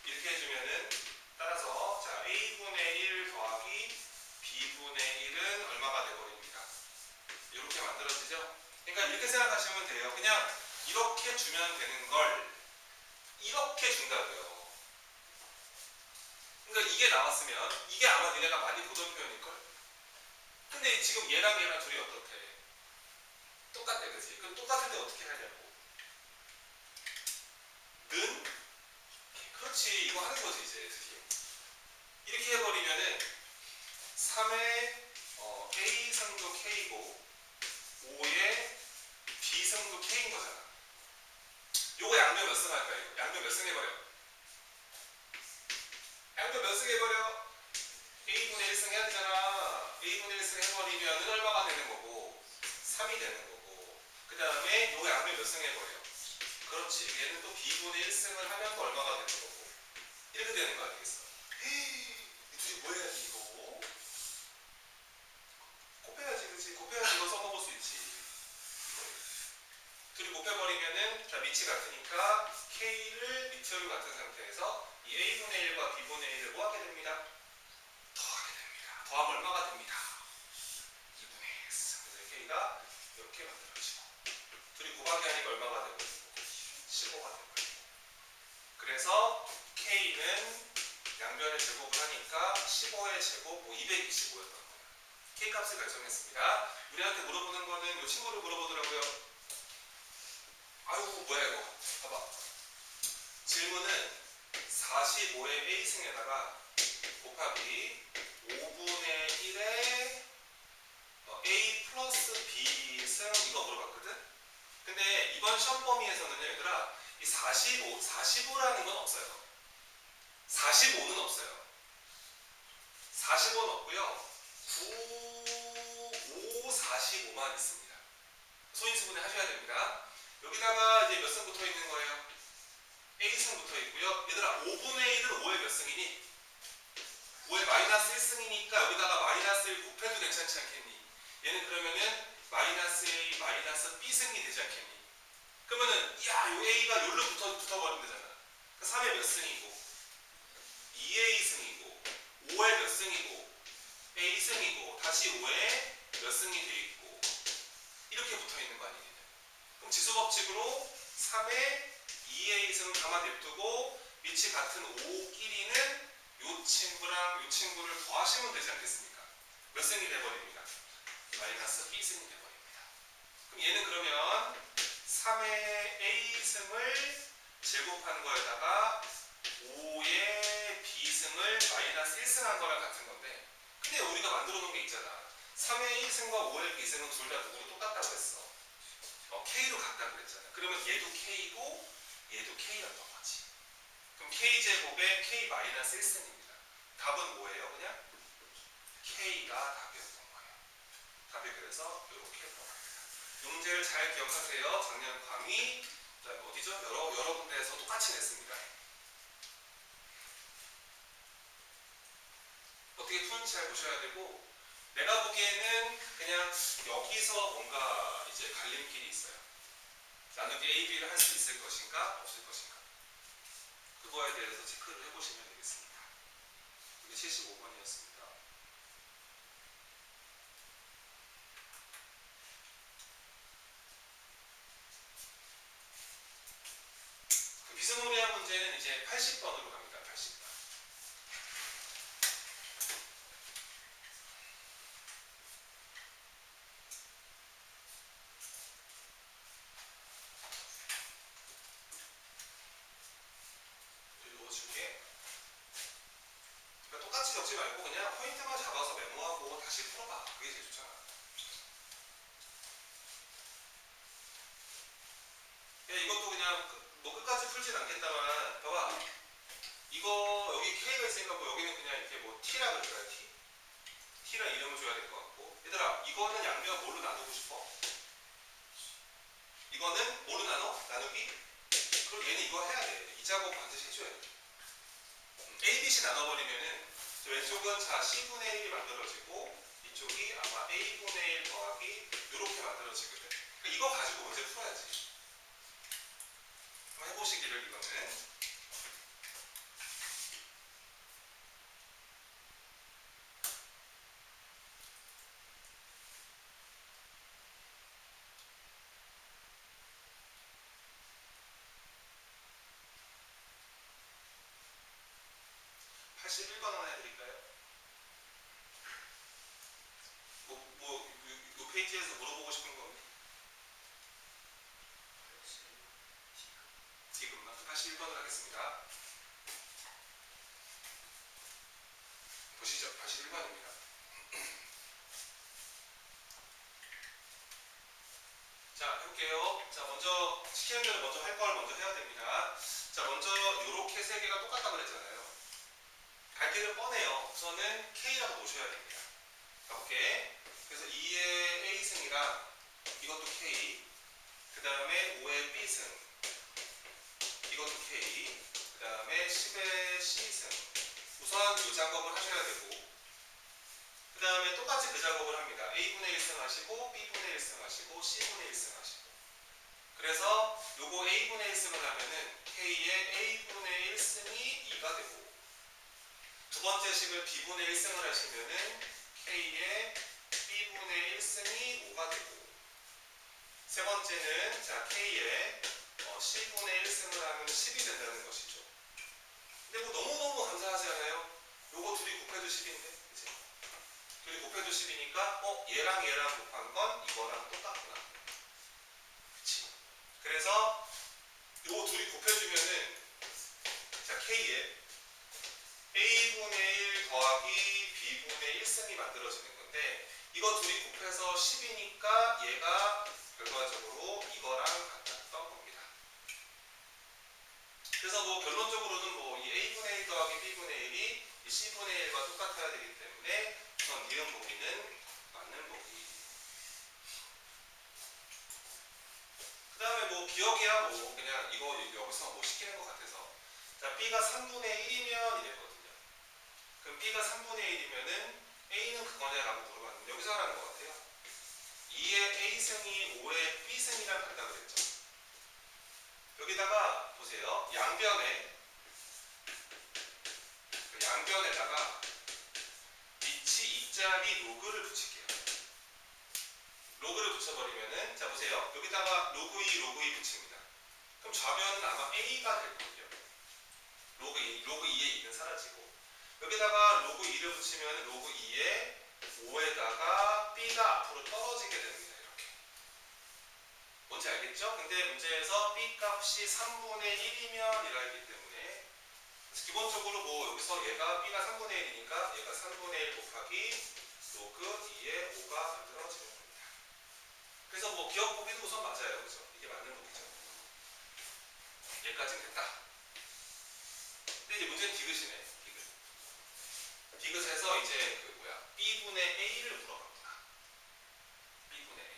이렇게 해주면은 따라서 자 A분의 1 더하기 B분의 1은 얼마가 돼버립니다. 이렇게 만들어지죠? 그러니까 이렇게 생각하시면 돼요. 그냥 이렇게 주면 되는 걸 이렇게 준다고요. 그러니까 이게 나왔으면 이게 아마 니네가 많이 보던 표현일걸? 근데 지금 얘랑 둘이 어떻대? 똑같대 그치? 그럼 똑같을 때 어떻게 하냐고. 는? 그렇지 이거 하는 거지 이제 드디어. 이렇게 해버리면은 3의 A승도 K고 5의 B승도 K인 거잖아. 요거 양변 몇 승 할까 이거? 양변 몇 승 해버려? 양변 몇 승 해버려? A분의 1승 해야 되잖아. A분의 1승 해버리면은 얼마가 되는 거고 3이 되는 거고 그 다음에 요거 양변 몇 승 해버려? 그렇지 얘는 또 B분의 1승을 하면 또 얼마가 되는 거고 이렇게 되는 거 아니겠어? 이 둘이 뭐 해야지 이거? 곱해야지 그치? 곱해야지 이거 써먹을 수 있지. 둘이 곱해버리면은 자 밑이 같으니까 K를 밑으로 같은 상태에서 이 A분의 1과 B분의 1을 뭐 하게 됩니다? 더하게 됩니다. 더하면 얼마가 됩니다? 2분의 X. 그래서 K가 이렇게 만들어지고 둘이 곱하기 하니까 얼마가 되고 15가 되고 그래서 K는 양변을 제곱을 하니까 15의 제곱 225였던 거예요. K 값을 결정했습니다. 우리한테 물어보는 거는 이 친구를 물어보더라고요. 아유 뭐야 이거 봐봐. 질문은 45의 A승에다가 곱하기 5분의 1의 A 플러스 B승 이거 물어봤거든? 근데 이번 시험 범위에서는요 얘들아 이 45라는 건 없어요. 45는 없어요. 45는 없고요. 9, 5, 45만 있습니다. 소인수분해 하셔야 됩니다. 여기다가 이제 몇 승 붙어 있는 거예요? A승 붙어 있고요. 얘들아 5분의 1은 5의 몇 승이니? 5의 마이너스 1승이니까 여기다가 마이너스 1 곱해도 괜찮지 않겠니? 얘는 그러면은 마이너스 A 마이너스 B승이 되지 않겠니? 그러면은 야 요 A가 여기로 붙어버리면 되잖아. 3의 몇 승이고 2의 2승이고 5의 몇 승이고 A승이고 다시 5의 몇 승이 돼 있고 이렇게 붙어 있는 거 아니겠냐? 그럼 지수법칙으로 3의 2의 2승을 가만 냅두고 밑이 같은 5끼리는 요 친구랑 요 친구를 더하시면 되지 않겠습니까? 몇 승이 돼버립니다. 마이너스 B승이 돼버립니다. 그럼 얘는 그러면 3의 A승을 제곱한 거에다가 5의 B승을 마이너스 1승한 거랑 같은 건데 근데 우리가 만들어 놓은 게 있잖아. 3의 A승과 5의 B승은 둘 다 누구로 똑같다고 했어. K로 같다고 그랬잖아. 그러면 얘도 K고 얘도 K였던 거지. 그럼 K제곱에 K 마이너스 1승입니다. 답은 뭐예요? 그냥 K가 답이었던 거예요. 답이 그래서 이렇게 나옵니다. 용제를 잘 기억하세요. 작년 강의 어디죠? 여러 군데에서 똑같이 냈습니다. 어떻게 푸는지 잘 보셔야 되고 내가 보기에는 그냥 여기서 뭔가 이제 갈림길이 있어요. 나누기 A, B를 할 수 있을 것인가 없을 것인가 그거에 대해서 체크를 해보시면 되겠습니다. 이게 75번이었습니다. 그 비스무리한 문제는 이제 80번으로 갑니다. 80번. 읽어줄게. 그러니까 똑같이 적지 말고 그냥 포인트만 잡아서 메모하고 다시 풀어봐. 그게 제일 좋잖아. 풀진 않겠다만 봐봐. 이거 여기 K가 있으니까 뭐 여기는 그냥 이렇게 뭐 T라 그럴까요? T? T라 이름을 줘야 될 것 같고. 얘들아 이거는 양변 뭘로 나누고 싶어? 이거는 뭐로 나눠? 나누기? 그럼 얘는 이거 해야 돼. 이 작업 반드시 해줘야 돼. A, B, C 나눠버리면은 저 왼쪽은 자 C분의 1이 만들어지고 이쪽이 아마 A분의 1 더하기 이렇게 만들어지거든. 그러니까 이거 가지고 문제 풀어야지. 한번 해보시기를 이거는. 다시 1번 하나 해드릴까요? 이 페이지에서 물어보고 싶은 건 지금만 81번을 하겠습니다. 보시죠. 81번입니다. 자, 해볼게요. 자, 먼저 시키는 대로 먼저 할 걸 먼저 해야 됩니다. 자, 먼저 이렇게 세 개가 똑같다 그랬잖아요. 갈 길은 뻔해요. 우선은 K라고 놓으셔야 됩니다. 가볼게. 그래서 2의 A승이랑 이것도 K, 그 다음에 5의 B승, 이것도 K, 그 다음에 10의 C승. 우선 이 작업을 하셔야 되고, 그 다음에 똑같이 그 작업을 합니다. A분의 1승 하시고, B분의 1승 하시고, C분의 1승 하시고. 그래서 요거 A분의 1승을 하면은 K의 A분의 1승이 2가 되고, 두 번째 식을 B분의 1승을 하시면은 K의 B분의 1승이 5가 되고, 세 번째는 자 K의 C분의 1승을 하면 10이 된다는 것이죠. 근데 뭐 너무너무 감사하지 않아요? 요거 둘이 곱해도 10인데, 그치? 둘이 곱해도 10이니까 얘랑 얘랑 곱한 건 이거랑 똑같구나. 그치? 그래서 요거 둘이 곱해주면은 자 K의 A분의 1 더하기 B분의 1승이 만들어지는 건데, 이거 둘이 곱해서 10이니까 얘가 결과적으로 이거랑 같았던 겁니다. 그래서 뭐 결론적으로는 뭐 이 A분의 1 더하기 B분의 1이 이 C분의 1과 똑같아야 되기 때문에 우선 니은 보기는 맞는 보기. 그 다음에 뭐 기억이야 뭐 그냥 이거 여기서 뭐 시키는 것 같아서, 자 B가 3분의 1이면 이랬거든요. 그럼 B가 3분의 1이면은 A는 그거냐 라고 물어봤는데 여기서 하라는 것 같아요. 2의 A승이 5의 B승이랑 같다 그랬죠. 여기다가 보세요. 양변에다가 위치 2짜리 로그를 붙일게요. 로그를 붙여버리면은 자 보세요. 여기다가 로그 2 붙입니다. 그럼 좌변은 아마 A가 될 거예요. 로그 2의 2는 사라지고, 여기다가 로그 2를 붙이면 로그 2의 5에다가 B가 앞으로 떨어지게 됩니다. 이렇게. 뭔지 알겠죠? 근데 문제에서 B 값이 3분의 1이면 이라 했기 때문에 기본적으로 뭐 여기서 얘가 B가 3분의 1이니까 얘가 3분의 1 곱하기 로그 2의 5가 만들어지는 겁니다. 그래서 뭐 기억 보기도 우선 맞아요. 그죠? 이게 맞는 보기죠. 얘까지는 됐다. 근데 이제 문제는 디귿이네. 디귿에서 이제 그 B분의 A를 물어갑니다. B분의 A.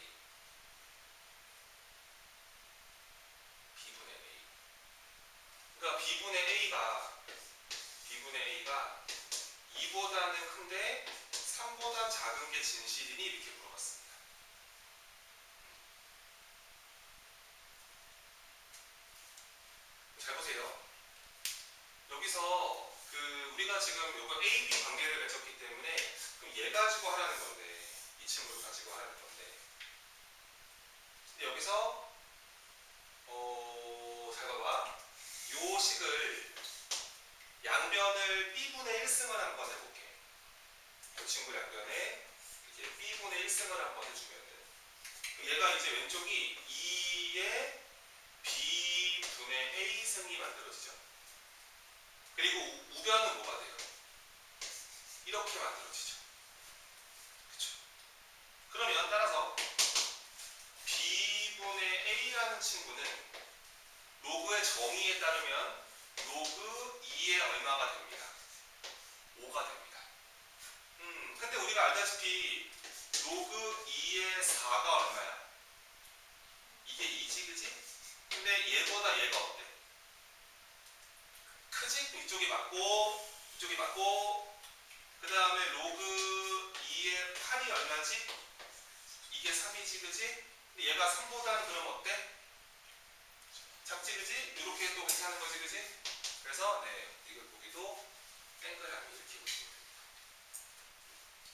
그러니까 B분의 A가 2보다는 큰데 3보다 작은 게 진실이니 이렇게 물어봤습니다. 잘 보세요. 여기서 우리가 지금 요거 A, B 관계를 맺었기 때문에 그럼 얘 가지고 하라는 건데, 이 친구를 가지고 하라는 건데, 근데 여기서 잘 봐봐. 요 식을 양변을 B분의 1승을 한번 해볼게. 이 친구 양변에 이렇게 B분의 1승을 한번 해주면은 얘가 이제 왼쪽이 2의 B분의 A승이 만들어지죠. 그리고 우변은 뭐가 돼요? 이렇게 만들어지죠. 그쵸? 그러면 따라서 B분의 A라는 친구는 로그의 정의에 따르면 로그 2의 얼마가 됩니다. 5가 됩니다. 근데 우리가 알다시피 로그 2의 4가 얼마야? 이게 2지, 그지? 근데 얘보다 얘가 어때? 크지? 이쪽이 맞고, 이쪽이 맞고, 그 다음에 로그 2의 8이 얼마지? 이게 3이지, 그지? 근데 얘가 3보다는 그럼 어때? 작지, 그지? 이렇게 또 괜찮은 거지, 그지? 그래서, 네, 이걸 보기도 동그라미 이렇게 보시면 됩니다.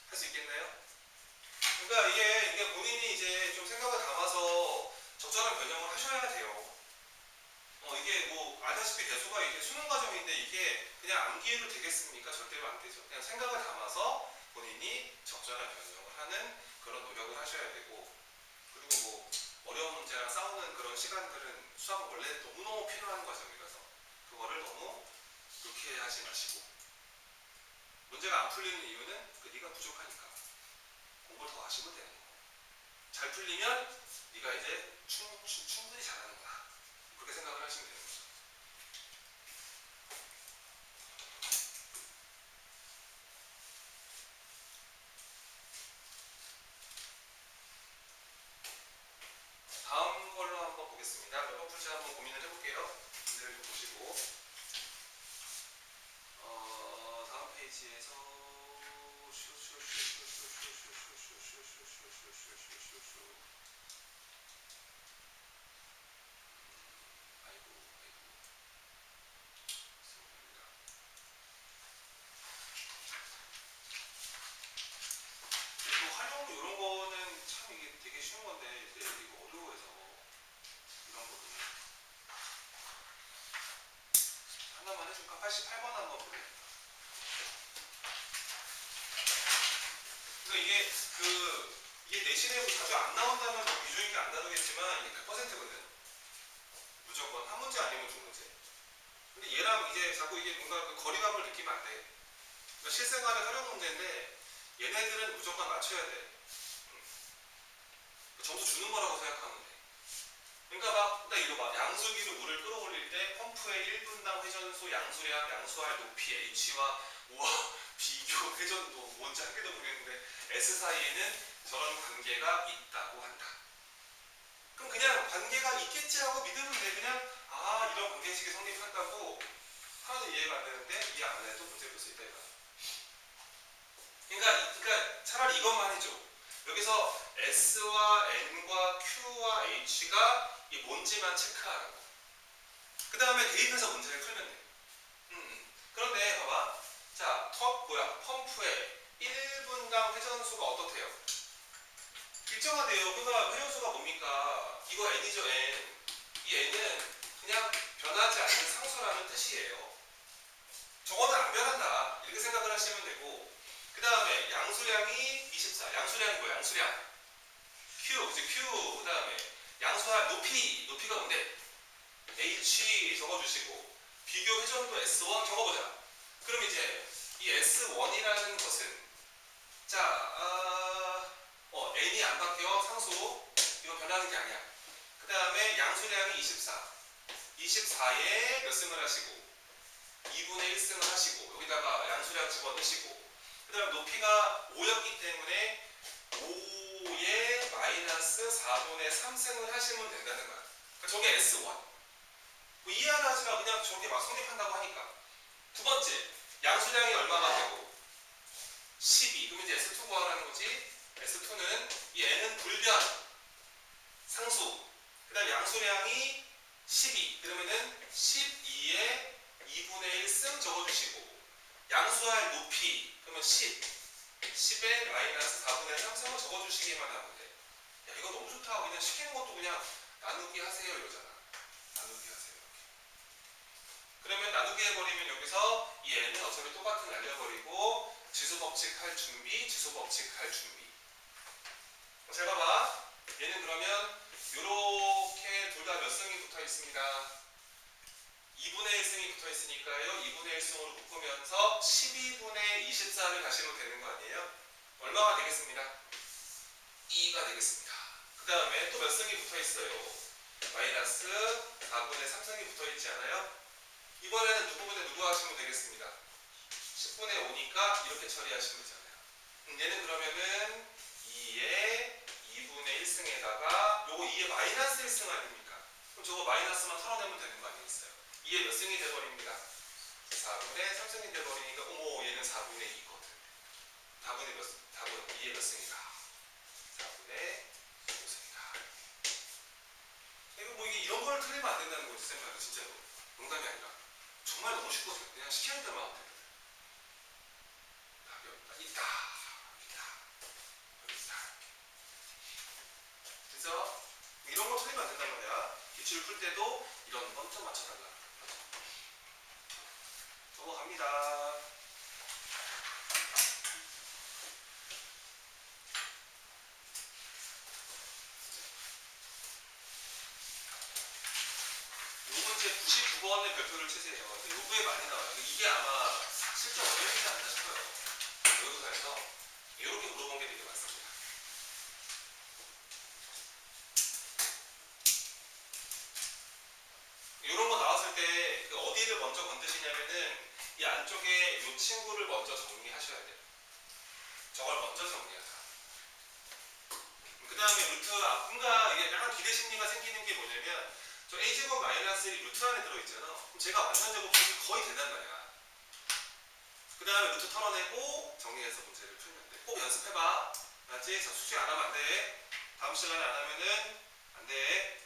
할 수 있겠나요? 그러니까 이게 본인이 이제 좀 생각을 담아서 적절한 변형을 하셔야 돼요. 이게 뭐 알다시피 대소가 이게 수능 과정인데 이게 그냥 암기해도 되겠습니까? 절대로 안 되죠. 그냥 생각을 담아서 본인이 적절한 변형을 하는 그런 노력을 하셔야 되고, 그리고 뭐 어려운 문제랑 싸우는 그런 시간들은 수학은 원래 너무너무 필요한 과정이라서 그거를 너무 불쾌하지 마시고, 문제가 안 풀리는 이유는 그 네가 부족하니까 공부를 더 하시면 되는 거고, 잘 풀리면 네가 이제 충분히 잘하는구나, 그렇게 생각을 하시면 되는 거죠. 다음 걸로 한번 보겠습니다. 몇 번 풀지 한번 고민을 해볼게요. 문제를 좀 보시고, 다음 페이지에서 아이고 또 활용 이런 거는 참 이게 되게 쉬운 건데 이제 이거 어려워해서 이런 거는 하나만 해줄까? 88번 한번 볼래? 그러니까 이게 내신에 자주 안 나온다면 위조 있게 안 다루겠지만 이게 100%거든. 무조건 한 문제 아니면 두 문제. 근데 얘랑 이제 자꾸 이게 뭔가 그 거리감을 느끼면 안 돼. 그러니까 실생활의 활용 문제인데 얘네들은 무조건 맞춰야 돼. 점수 주는 거라고 생각하면 돼. 그러니까 나 이거 봐. 양수기로 물을 끌어올릴 때 펌프의 1분당 회전수, 양수량, 양수할 높이, H와 우와 비교 회전도 뭔지 한 개도 모르겠는데 S 사이에는 저런 관계가 있다고 한다. 그럼 그냥 관계가 있겠지 하고 믿으면 돼. 그냥 이런 관계식이 성립한다고 하나도 이해가 안 되는데 이해 안 해도 문제 볼 수 있다 이거. 그러니까 차라리 이것만 해줘. 여기서 S와 N과 Q와 H가 이 뭔지만 체크하라고. 그 다음에 대입해서 문제를 풀면 돼. 그런데 봐봐. 자, 펌프의 1분당 회전수가 어떻대요? 일정하대요. 그러니까 회전수가 뭡니까? 이거 N이죠, N. 이 N은 그냥 변하지 않는 상수라는 뜻이에요. 저거는 안 변한다. 이렇게 생각을 하시면 되고, 그 다음에 양수량이 24. 양수량이 뭐야? 양수량. Q, 그치? Q. 그 다음에 양수할 높이. 높이가 뭔데? H 적어주시고, 비교 회전도 S1 적어보자. 그럼 이제 이 S1이라는 것은, 자, N이 안 바뀌어. 상수. 이거 변하는 게 아니야. 그 다음에 양수량이 24. 24에 몇 승을 하시고, 2분의 1승을 하시고, 여기다가 양수량 집어넣으시고, 그 다음 높이가 5였기 때문에 5에 마이너스 4분의 3승을 하시면 된다는 거야. 그러니까 저게 S1. 뭐 이해하나 하지마. 그냥 저게 막 성립한다고 하니까. 두 번째, 양수량이 얼마가 되고 12. 그럼 이제 S2 구하라는 거지. S2는 이 N은 불변 상수. 그 다음 양수량이 12. 그러면은 12에 2분의 1승 적어주시고, 양수할 높이 그러면 10. 10에 마이너스 4분의 3승을 적어주시기만 하면 돼. 야, 이거 너무 좋다. 그냥 시키는 것도 그냥 나누기 하세요 이러잖아. 나누기 하세요. 그러면 나누기 해버리면 여기서 이 N은 어차피 똑같은 날려버리고 지수법칙 할 준비, 지수법칙 할 준비. 잘 봐봐. 얘는 그러면 요렇게 둘 다 몇 승이 붙어 있습니다. 2분의 1승이 붙어 있으니까요. 2분의 1승으로 묶으면서 12분의 24를 가시면 되는 거 아니에요? 얼마가 되겠습니다? 2가 되겠습니다. 그 다음에 또 몇 승이 붙어 있어요? 마이너스 4분의 3승이 붙어있지 않아요? 이번에는 누구보다 누구 하시면 되겠습니다. 10분의 5니까 이렇게 처리하시면 되잖아요. 얘는 그러면은 2의 2분의 1승에다가 요거 2의 마이너스 1승 아닙니까? 그럼 저거 마이너스만 털어내면 되는 거 아니겠어요? 2의 몇 승이 돼버립니다. 4분의 3승이 돼버리니까 어머 얘는 4분의 2거든. 4분의 2의 몇 승이다? 4분의 5승이다. 이거 뭐 이런 걸 틀리면 안 된다는 거지 생각해 진짜로. 농담이 아니라 정말 너무 쉽거든요. 그냥 시키는 대로 하면 됩니다. 답이 없다. 있다. 여기 있다. 그래서 이런 거 틀리면 안 된단 말이야. 기출 풀 때도 이런 건 좀 맞춰달라. 넘어갑니다. 요 문제 99번의 별표를 치세요. 요거에 많이 나와요. 이게 아마 실전 어려이지 않나 싶어요. 여기서에서 이렇게 물어본 게 되게 많습니다. 이런 거 나왔을 때그 어디를 먼저 건드시냐면은 이 안쪽에 이 친구를 먼저 정리하셔야 돼요. 저걸 먼저 정리하자. 그 다음에 루트 뭔가 이게 약간 기대 심리가 생기는 게 뭐냐면 저 a제곱 마이너스 1이 루트 안에 들어있잖아. 그럼 제가 완전 제곱식이 거의 된단 말이야. 그 다음에 루트 털어내고 정리해서 문제를 풀면 돼. 꼭 연습해봐. 알았지? 수식 안 하면 안 돼. 다음 시간에 안 하면은 안 돼.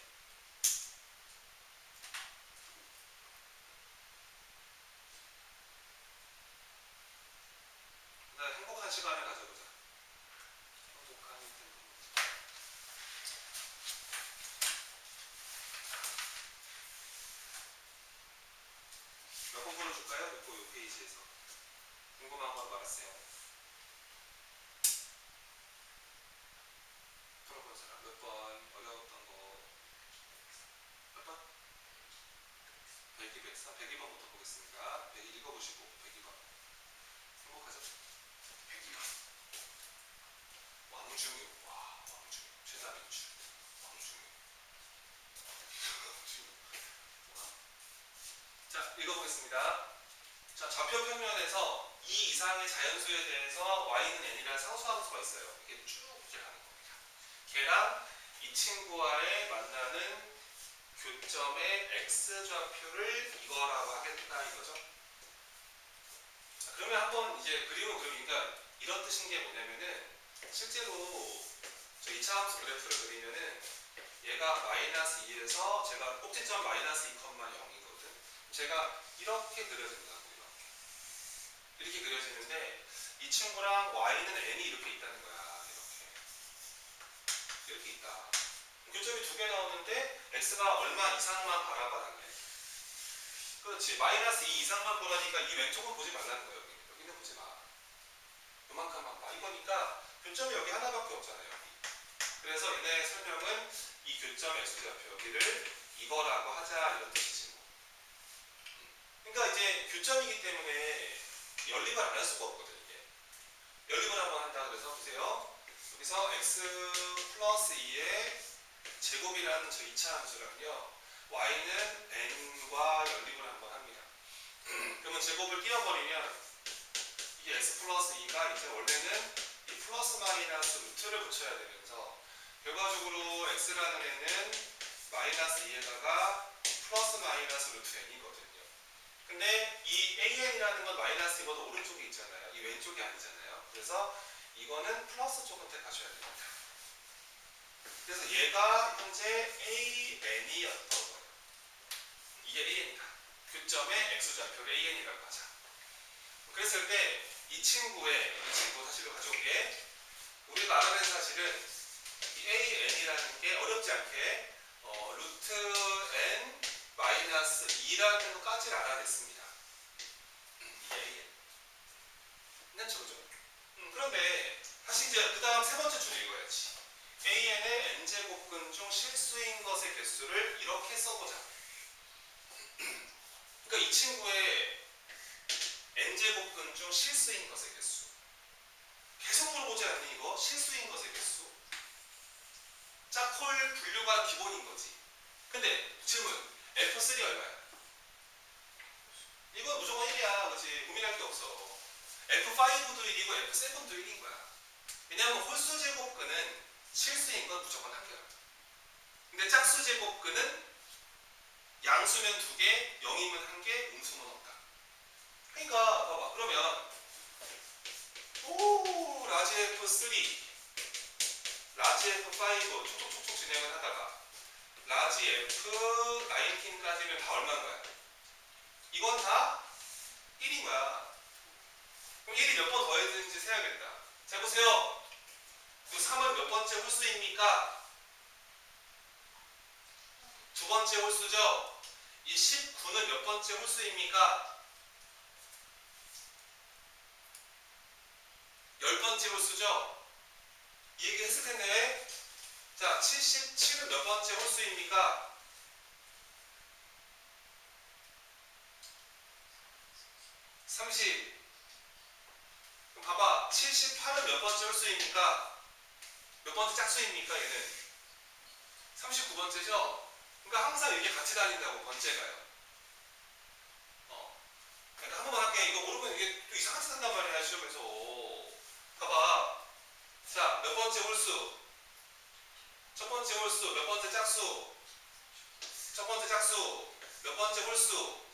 나 행복한 시간을 가져보자. 행복한 몇 번 풀어줄까요? 요 페이지에서 궁금한 건 말하세요. 풀어본 사람 몇 번? 어려웠던 거 몇 번? 102, 103, 102번부터 보겠습니다. 102 읽어보시고 102번 행복하죠? 102번 왕중유. 와 왕중유 최다민주 왕중유 왕중유. 자 읽어보겠습니다. 자 좌표 평면에서 이 이상의 자연수에 대해서 y는 n이라는 상수함수가 있어요. 이게 쭉 이렇게 가는 겁니다. 걔랑 이 친구와의 만나는 교점의 x좌표를 이거라고 하겠다 이거죠. 자, 그러면 한번 이제 그리고 그러니까 이런 뜻인 게 뭐냐면은 실제로 저 2차 함수 그래프를 그리면은 얘가 마이너스 2에서 제가 꼭지점 마이너스 2,0이거든. 제가 이렇게 그려진다고 이렇게 그려지는데 이 친구랑 y는 n이 이렇게 있다는 거야. 이렇게 있다. 교점이 두 개 나오는데 x가 얼마 이상만 바라봐라는 거야. 그렇지. 마이너스 2 이상만 보라니까 이 왼쪽은 보지 말라는 거예요. 여기는 보지 마. 요만큼만 봐. 이거니까 교점이 여기 하나밖에 없잖아요. 그래서 얘네 설명은 이 교점 x좌표 여기를 이거라고 하자 이런 뜻이지 뭐. 그러니까 이제 교점이기 때문에 연립을 안 할 수가 없거든 이게. 연립을 한번 한다 그래서 보세요. 여기서 x 플러스 2의 제곱이라는 저 2차 함수랑요. y는 n과 연립을 한번 합니다. 그러면 제곱을 띄워버리면 이 x 플러스 2가 이제 원래는 이 플러스 마이너스 루트를 붙여야 되면서 결과적으로 x라는 애는 마이너스 2에다가 플러스 마이너스 루트 n이거든요. 근데 이 an이라는 건 마이너스 2보다 오른쪽에 있잖아요. 이 왼쪽이 아니잖아요. 그래서 이거는 플러스 쪽은 택하셔야 됩니다. 그래서 얘가 현재 an이었던 거예요. 이게 an이다. 교점의 x좌표를 an이라고 하자. 그랬을 때 이 친구 사실을 가져올게. 우리가 알아야 되는 사실은 이 an이라는 게 어렵지 않게 루트 n 마이너스 2라는 것까지를 알아냈습니다. 이게 an. 괜찮죠, 그죠? 그런데 다시 이제 그 다음 세 번째 줄 읽어야지. an의 n제곱근 중 실수인 것의 개수를 이렇게 써보자. 그러니까 이 친구의 n제곱근 중 실수인 것의 개수. 계속 물어보지 않니 이거? 실수인 것의 개수. 짝홀 분류가 기본인 거지. 근데 질문 F3 얼마야? 이건 무조건 1이야. 그렇지? 고민할 게 없어. F5도 1이고 F7도 1인 거야. 왜냐하면 홀수 제곱근은 실수인 건 무조건 한 개야. 근데 짝수 제곱근은 양수면 2개, 0이면 1개, 음수면 없다. 그러니까 봐봐. 그러면 라지 F3, 라지 F5 촉촉촉촉 진행을 하다가 라지 F19까지는 다 얼마인 거야? 이건 다 1인 거야. 그럼 1이 몇 번 더해지는지 세야겠다. 자, 해보세요. 이 3은 몇 번째 홀수입니까? 두 번째 홀수죠? 이 19는 몇 번째 홀수입니까? 10번째 홀수죠? 이 얘기 했을 텐데. 자, 77은 몇 번째 홀수입니까? 30. 그럼 봐봐. 78은 몇 번째 홀수입니까? 몇 번째 짝수입니까? 얘는 39번째죠? 그러니까 항상 이게 같이 다닌다고, 번째가요. 그러니까 한 번만 할게. 이거 모르면 이게 또 이상한 짓 한단 말이야, 시험에서. 봐봐. 자, 몇 번째 홀수? 첫 번째 홀수, 몇 번째 짝수? 첫 번째 짝수, 몇 번째 홀수?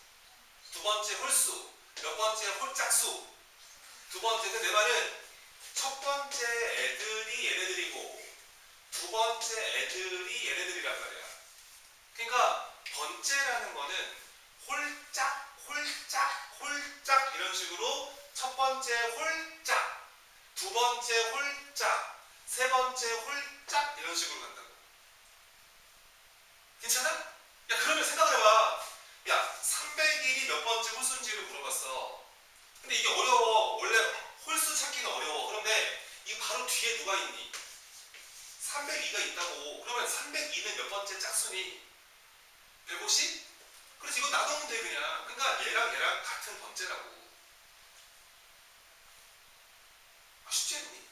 두 번째 홀수, 몇 번째 홀짝수? 두 번째, 내 말은 첫 번째 애들이 얘네들이고 두 번째 애들이 얘네들이란 말이야. 그러니까 번째라는 거는 홀짝, 홀짝, 홀짝 이런 식으로 첫 번째 홀짝, 두 번째 홀짝, 세 번째 홀짝 이런 식으로 간다고. 괜찮아? 야, 그러면 생각을 해봐. 야, 301이 몇 번째 홀수인지를 물어봤어. 근데 이게 어려워. 원래 홀수 찾기는 어려워. 그런데 이 바로 뒤에 누가 있니? 302가 있다고. 그러면 302는 몇 번째 짝수니? 150? 그래서 이거 놔두면 돼 그냥. 그러니까 얘랑 같은 번째라고. 아, 쉽지 않니?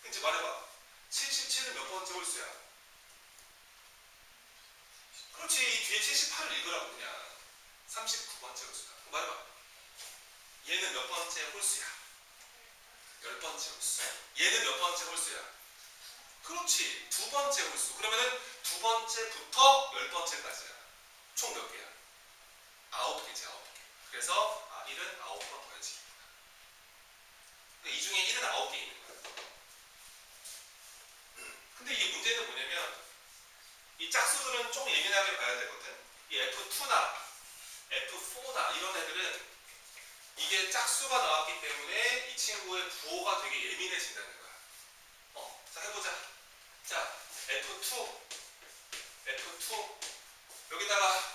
이제 말해봐. 77은 몇 번째 홀수야? 그렇지. 이 뒤에 78을 읽으라고 그냥. 39번째 홀수다. 그럼 말해봐. 얘는 몇 번째 홀수야? 10번째 홀수. 얘는 몇 번째 홀수야? 그렇지. 두 번째 홀수. 그러면은 두 번째부터 10번째까지야. 총 몇 개야? 9개지, 9개. 그래서 1은 9번 더해지기. 이 중에 1은 9개 있는 거야. 근데 이게 문제는 뭐냐면 이 짝수들은 좀 예민하게 봐야 되거든. 이 F2나 F4나 이런 애들은 이게 짝수가 나왔기 때문에 이 친구의 부호가 되게 예민해진다는 거야. 자, 해보자. 자, F2 여기다가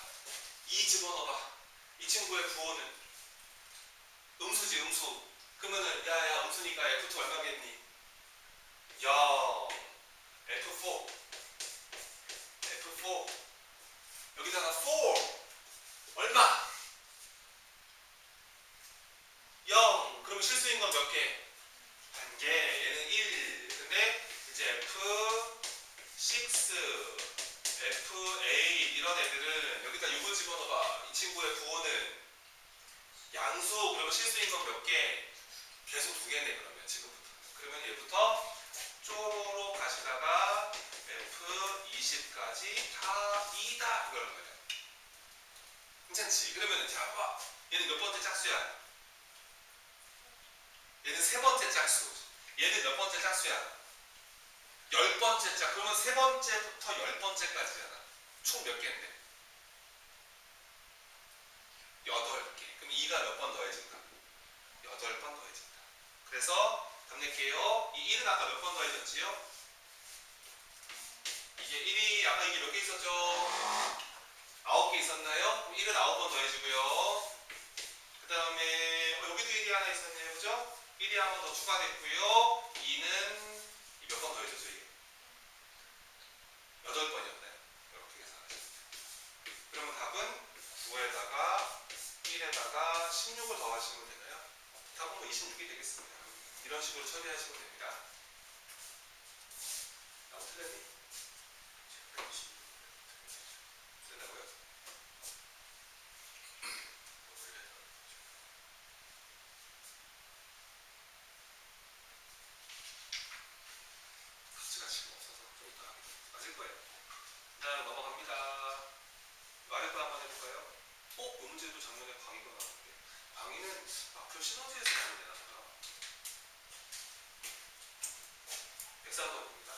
2 집어넣어봐. 이 친구의 부호는 음수지, 음수. 그러면은 야 음수니까 F2 얼마겠니? 0. F4 여기다가 4 얼마? 0. 그럼 실수인 건 몇 개? 한 개. 얘는 1. 근데 이제 F6, F8 이런 애들은 여기다 6을 집어넣어봐. 이 친구의 부호는 양수. 그러면 실수인 건 몇 개? 계속 2개네 그러면 지금부터. 그러면 얘부터 쪼로록 가시다가 F20까지 다 2다 이걸 말이야. 괜찮지? 그러면 자 봐봐. 얘는 몇 번째 짝수야? 얘는 세 번째 짝수. 얘는 몇 번째 짝수야? 10번째 짝. 그러면 세 번째부터 10번째까지잖아. 총 몇 개인데? 8개. 그럼 2가 몇 번 더해진다? 8번 더해진다. 그래서 답 낼게요. 이 1은 아까 몇 번 더해졌지요? 이게 1이 아까 이게 몇 개 있었죠? 9개 있었나요? 그럼 1은 9번 더해지고요. 그 다음에 여기도 1이 하나 있었네요. 그죠? 1이 한 번 더 추가됐고요. 2는 몇 번 더해졌죠? 이게? 8번이었나요? 이렇게 계산하셨습니다. 그러면 답은 9에다가 1에다가 16을 더하시면 되나요? 답은 뭐 26이 되겠습니다. 이런 식으로 처리하시면 됩니다. 나도 틀렸니? 103번입니다.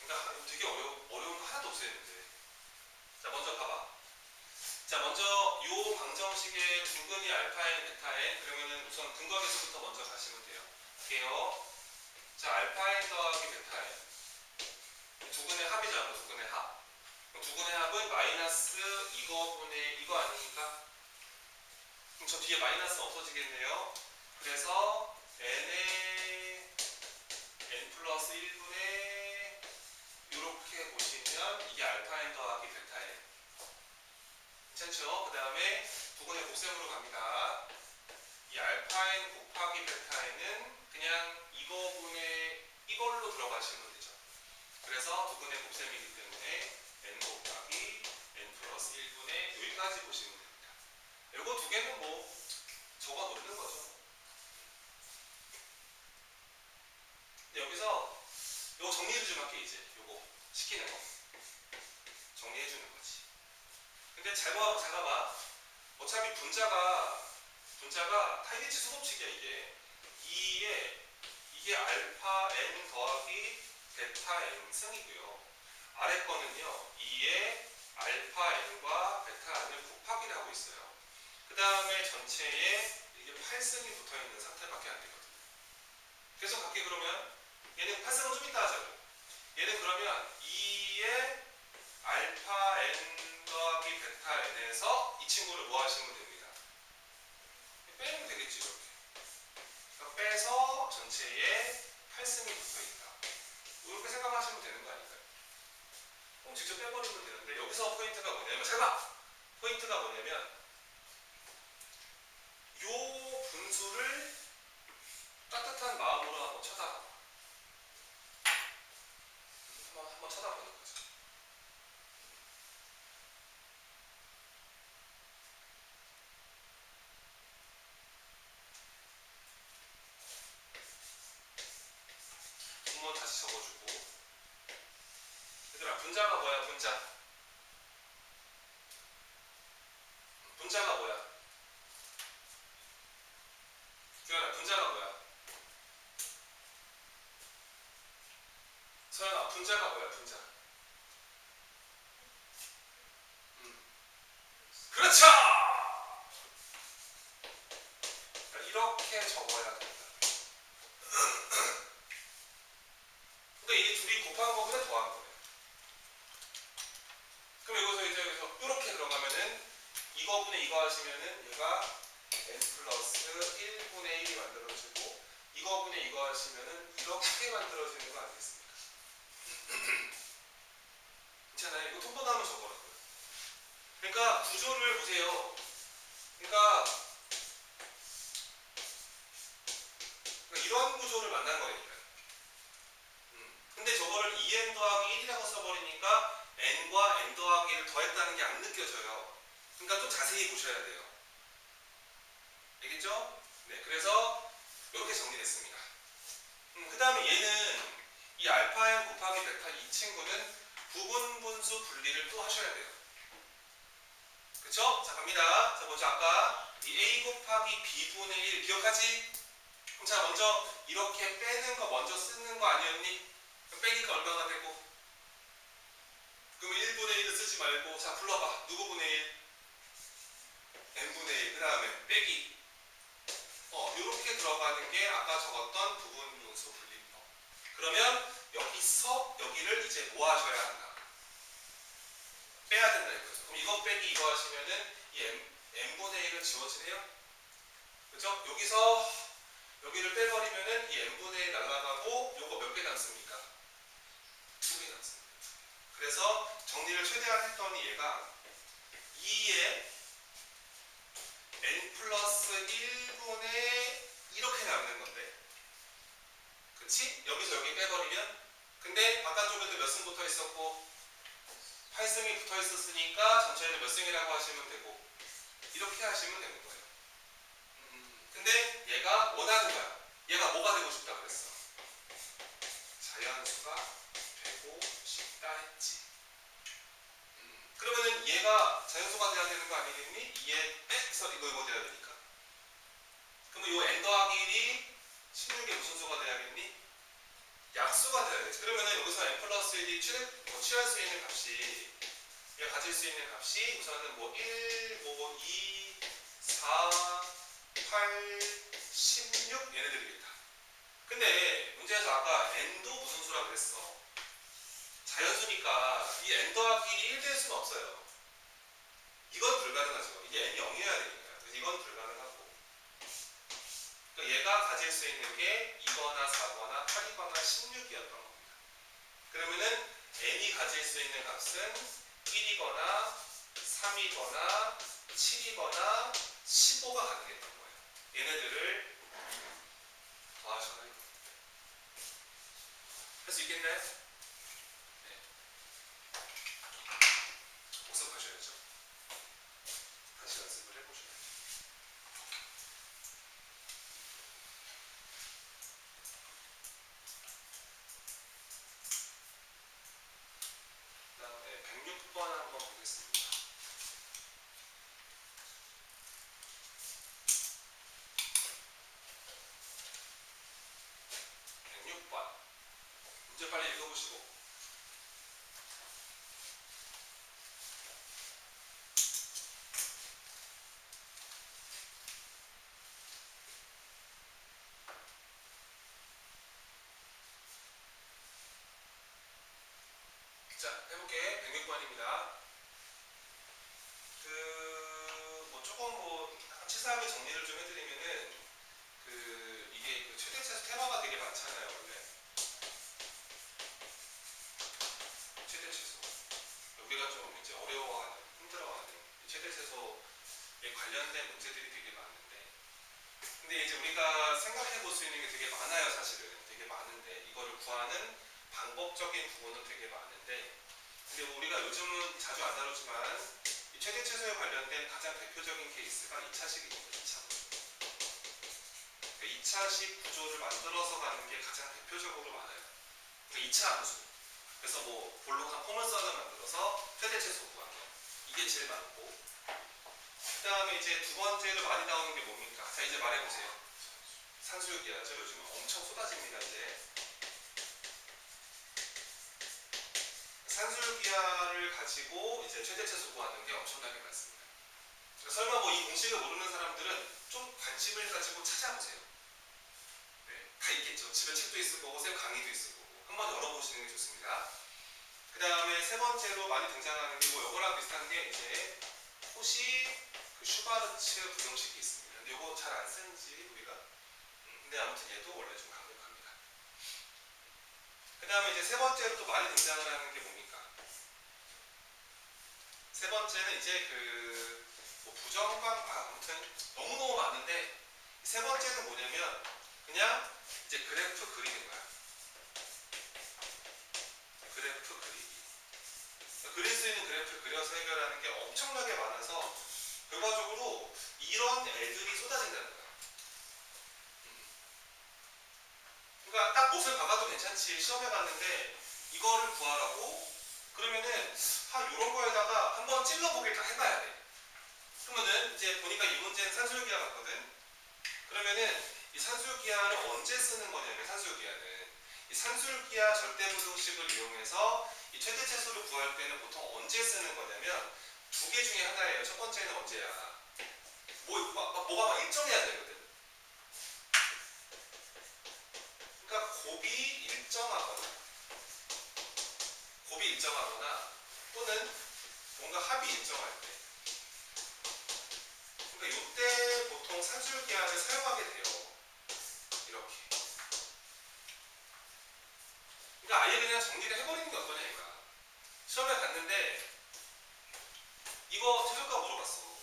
그러니까 되게 어려운 거 하나도 없었는데. 자, 먼저 봐봐. 자, 먼저 요 방정식의 두근이 알파인, 베타인. 그러면은 우선 근각에서부터 먼저 가시면 돼요. 볼게요. 자, 알파인 더하기 베타인. 두근의 합이잖아, 두근의 합. 그럼 두근의 합은 마이너스 이거분의 이거 아니니까? 그럼 저 뒤에 마이너스 없어지겠네요. 그래서 n의 n 플러스 1분의 이렇게 보시면 이게 알파인 더하기 베타인. 괜찮죠? 그 다음에 두근의 곱셈으로 갑니다. 이 알파인 곱하기 베타인은 그냥 이거분의 이걸로 들어가시면 되죠. 그래서 두근의 곱셈이기 때문에 n 곱하기 n 플러스 1분의 여기까지 보시면 됩니다. 이거 두 개는 뭐 적어 놓는 거죠. 근데 여기서 이거 정리해 주면 할게. 이제 요거 시키는 거 정리해 주는 거지. 근데 잘 봐봐. 어차피 분자가 타이니치 수법칙이야. 이게 알파 n 더하기 베타 n 승이고요. 아래 거는요 2의 알파 n과 베타 n을 곱하기를 하고 있어요. 그 다음에 전체에 이게 8승이 붙어있는 상태밖에 안 되거든요. 계속 갈게. 그러면 얘는 8승은 좀 이따 하자고. 얘는 그러면 2의 알파 n 더하기 베타 n에서 이 친구를 뭐 하시면 됩니다. 빼면 되겠지. 이렇게. 그러니까 빼서 전체에 8승이 붙어있다. 이렇게 생각하시면 되는 거 아닐까요? 그럼 직접 빼버리면 되는데 여기서 포인트가 뭐냐면 잘 봐! 포인트가 뭐냐면 요 분수를 따뜻한 마음으로 한번 쳐다봐. 한번 쳐다보는 거죠. 한번 다시 적어주고. 얘들아, 분자가 뭐야? 분자가 뭐야? 규현아, 분자가 뭐야? 서연아, 분자가 뭐야? 분자. 그렇죠! 이렇게 적어야 된다. 근데 이게 둘이 곱한 거보다 더한 거예요. 그럼 여기서 이렇게 들어가면은 이거분의 이거 하시면은 얘가 n 플러스 1분의 1이 만들어지고 이거분의 이거 하시면은 이렇게 만들어지는 거 아니겠습니까? 괜찮아요? 이거 통보나면 적어라고요. 그러니까 구조를 보세요. 그러니까 이런 구조를 만난 거니까. 근데 저거를 2n 더하기 1이라고 써버리니까 n과 n 더하기 1을 더했다는 게 안 느껴져요. 그러니까 좀 자세히 보셔야 돼요. 알겠죠? 네, 그래서 이렇게 정리됐습니다. 그 다음에 얘는 이 알파 n 곱하기 베타 이 친구는 부분 분수 분리를 또 하셔야 돼요. 그쵸? 자, 갑니다. 자, 먼저 아까 이 a 곱하기 b분의 1 기억하지? 그럼 자, 먼저 이렇게 빼는 거 먼저 쓰는 거 아니었니? 그럼 빼니까 얼마가 되고? 그러면 1분의 1을 쓰지 말고 자, 불러봐. 누구 분의 1? n분의 1. 그 다음에 빼기. 이렇게 들어가는 게 아까 적었던 부분 분수 분리법. 그러면 여기서 여기를 이제 뭐 하셔야 한다? 빼야 된다 이거죠. 그럼 이거 빼기 이거 하시면은 이 n분의 1은 지워지네요. 그죠? 여기서 여기를 빼버리면은 이 n분의 1 날아가고 요거 몇 개 남습니까? 2개 남습니다. 그래서 정리를 최대한 했더니 얘가 2의 n 플러스 1분의 이렇게 남는 건데, 그치? 여기서 여기 빼버리면, 근데 바깥쪽에도 몇 승 붙어 있었고 8승이 붙어 있었으니까 전체를 몇 승이라고 하시면 되고 이렇게 하시면 되는 거예요. 근데 얘가 원하는 거야. 얘가 뭐가 되고 싶다 그랬어? 자연수가 되고 싶다 했지. 그러면은 얘가 자연수가 돼야 되는 거 아니겠니? 2에 빼서 이거 돼야 되니까. 그러면 요 n 더하기 1이 16의 무슨 수가 돼야겠니? 약수가 돼야겠지. 그러면은 여기서 n 플러스 1이 취할 수 있는 값이, 얘가 가질 수 있는 값이 우선은 뭐 1, 뭐 2, 4, 8, 16 얘네들이겠다. 근데 문제에서 아까 n도 무슨 수라 그랬어? 자연수니까 이 n 더하기 1이 1 될 수는 없어요. 이건 불가능하죠. 이게 n이 0이어야 되니까요. 그래서 이건 불가능하고. 그러니까 얘가 가질 수 있는 게 2거나 4거나 8이거나 16이었던 겁니다. 그러면은 n이 가질 수 있는 값은 1이거나 3이거나 7이거나 15가 가능했던 거예요. 얘네들을 더하셔라. 할 수 있겠나요? 네. 복습하셔야죠. 다시 연습을 해보셔야죠. 그 다음에 106번 한번 보겠습니다. 106번. 문제 빨리 읽어보시고. 자, 해볼게. 106번입니다. 뭐 조금 치사하게 정리를 좀 해드리면은, 이게 최대치에서 테마가 되게 많잖아요, 원래. 최대치수. 여기가 좀 이제 어려워하는, 힘들어하는 최대치수에 관련된 문제들이 되게 많은데, 근데 이제 우리가 생각해 볼 수 있는 게 되게 많아요, 사실은. 되게 많은데, 이거를 구하는 방법적인 부분은 되게 많은데, 근데 우리가 요즘은 자주 안 다루지만, 이 최대치수에 관련된 가장 대표적인 케이스가 2차식입니다, 2차. 2차식 구조를 만들어서 가는 게 가장 대표적으로 많아요. 2차 함수. 그래서 뭐 볼록한 포물선을 만들어서 최대치수 구하는 거. 이게 제일 많고. 그 다음에 이제 두 번째로 많이 나오는 게 뭡니까? 자, 이제 말해보세요. 산수유기하죠. 요즘 엄청 쏟아집니다, 이제. 산술기하를 가지고 이제 최대치수 구하는 게 엄청나게 많습니다. 설마 뭐 이 공식을 모르는 사람들은 좀 관심을 가지고 찾아보세요. 네, 다 있겠죠. 집에 책도 있을 거고, 쌤 강의도 있을 거고. 한번 열어보시는 게 좋습니다. 그 다음에 세 번째로 많이 등장하는 게 뭐 이거랑 비슷한 게 이제 호시 슈바르츠 부정식이 있습니다. 근데 이거 잘 안 쓰는지 우리가. 근데 아무튼 얘도 원래 좀 강력합니다. 그 다음에 이제 세 번째로 또 많이 등장을 하는 게 뭡니까? 세 번째는 이제 뭐 부정방, 아무튼 너무너무 많은데, 세 번째는 뭐냐면 그냥 이제 그래프 그리는 거야. 그래프 그리기. 그릴 수 있는 그래프를 그려서 해결하는 게 엄청나게 많아서 결과적으로 이런 애들이 쏟아진다는 거야. 그러니까 딱 못을 박아도 괜찮지. 시험에 갔는데 이거를 구하라고 그러면은 이런 거에다가 한번 찔러보기를 다 해봐야 돼. 그러면은 이제 보니까 이 문제는 산술기하 같거든. 그러면은 이 산술기하를 언제 쓰는 거냐면, 산술기하는 이 산술기하 절대부등식을 이용해서 이 최대치수를 구할 때는 보통 언제 쓰는 거냐면 두 개 중에 하나예요. 첫 번째는 언제야? 뭐가 막 일정해야 되거든. 그러니까 곱이 일정하거나 또는 뭔가 합이 일정할 때. 그러니까 이때 보통 산술기하를 사용하게 돼요. 이렇게. 그러니까 아예 그냥 정리를 해버리는 게 어떠냐 이거야. 시험에 갔는데 이거 최저가 물어봤어.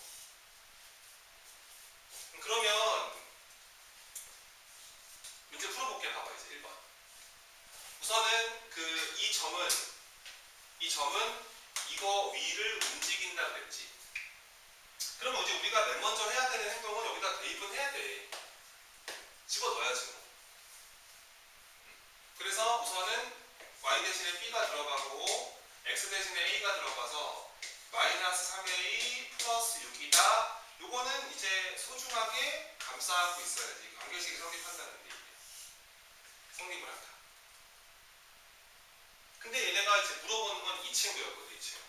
그러면 문제 풀어볼게. 봐봐 이제 1번. 우선은 이 점은 이거 위를 움직인다 그랬지. 그러면 이제 우리가 맨 먼저 해야 되는 행동은 여기다 대입은 해야 돼. 심하게 감싸고 있어야지 관계식이 성립한다는데 이게 성립을 한다. 근데 얘네가 이제 물어보는 건 이 친구였거든. 이 친구.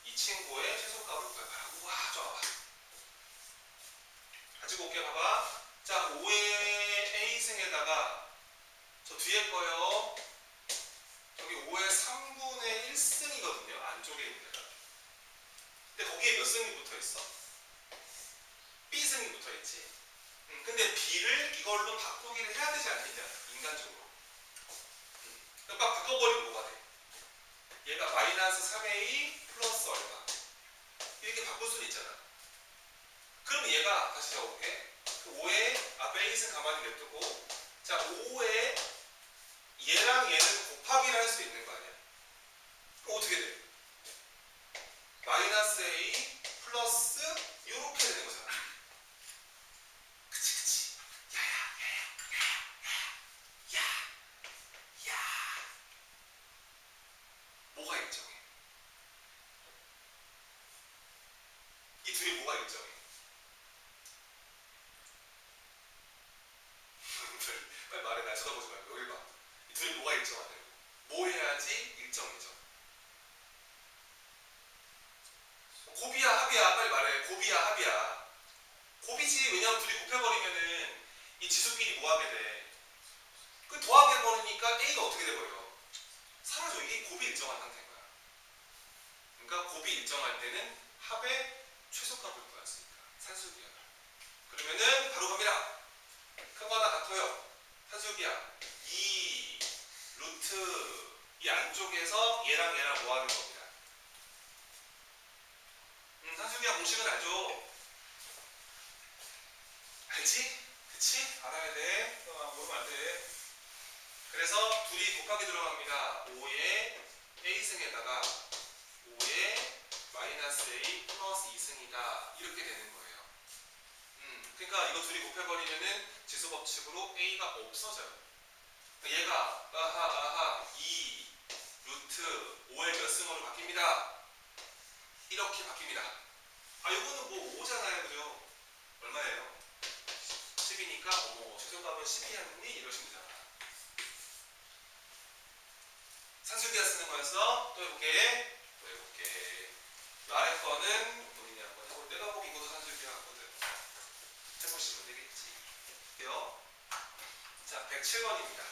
이 친구의 최소값을 구해봐라. 우와 좋아봐. 가지고 올게 봐봐. 자 5의 A승에다가 저 뒤에 거요. 여기 5의 3분의 1승이거든요. 안쪽에 있는 데가. 근데 거기에 몇 승이 붙어있어? B승이 붙어있지. 근데 B를 이걸로 바꾸기를 해야 되지 않느냐. 인간적으로. 그러니까 바꿔버리면 뭐가 돼? 얘가 마이너스 3A 플러스 얼마. 이렇게 바꿀 수는 있잖아. 그럼 얘가 다시 적어볼게. 5에 앞에 A승 가만히 냅두고 자 5에 얘랑 얘는 곱하기를 할 수 있는 거 아니야? 그럼 어떻게 돼? 마이너스 A 플러스 요렇게 되는 거잖아. 그치 야 뭐가 일정해? 이 둘이 뭐가 일정해? 빨리 말해. 날 쳐다보지 말고 여기 봐. 이 둘이 뭐가 일정하냐고. 뭐 해야지 일정해져? 곱이야 합이야. 빨리 말해. 곱이야 합이야. 곱이지. 왜냐면 둘이 곱해버리면은 이 지수끼리 뭐하게 돼? 그 더하게 해버리니까 A가 어떻게 돼버려? 사라져. 이게 곱이 일정한 상태인 거야. 그러니까 곱이 일정할 때는 합의 최소값을 구할 수 있다. 산술기야. 그러면은 바로 갑니다. 큰 거 하나 같아요. 산술기야. 이 루트 이 안쪽에서 얘랑 얘랑 뭐 하는 겁니다. 산술기야 공식은 알죠? 알지? 그치? 알아야 돼. 모르면 안 돼. 그래서 둘이 곱하기 들어갑니다. 5의 A승에다가 5의 마이너스 A 플러스 2승이다. 이렇게 되는 거예요. 그러니까 이거 둘이 곱해버리면은 지수법칙으로 A가 없어져요. 얘가 아하 2 루트 5의 몇 승으로 바뀝니다. 이렇게 바뀝니다. 아 요거는 뭐 5잖아요. 그죠? 얼마예요? 10이니까 어머 최소값은 10이었니? 이러시면 되잖아. 산술기가 쓰는 거였어. 또 해볼게. 이 아래 거는 본인이 한번 해볼. 내가 보기 이것도 산술기가 같거든. 해보시면 되겠지. 요. 자 107번입니다.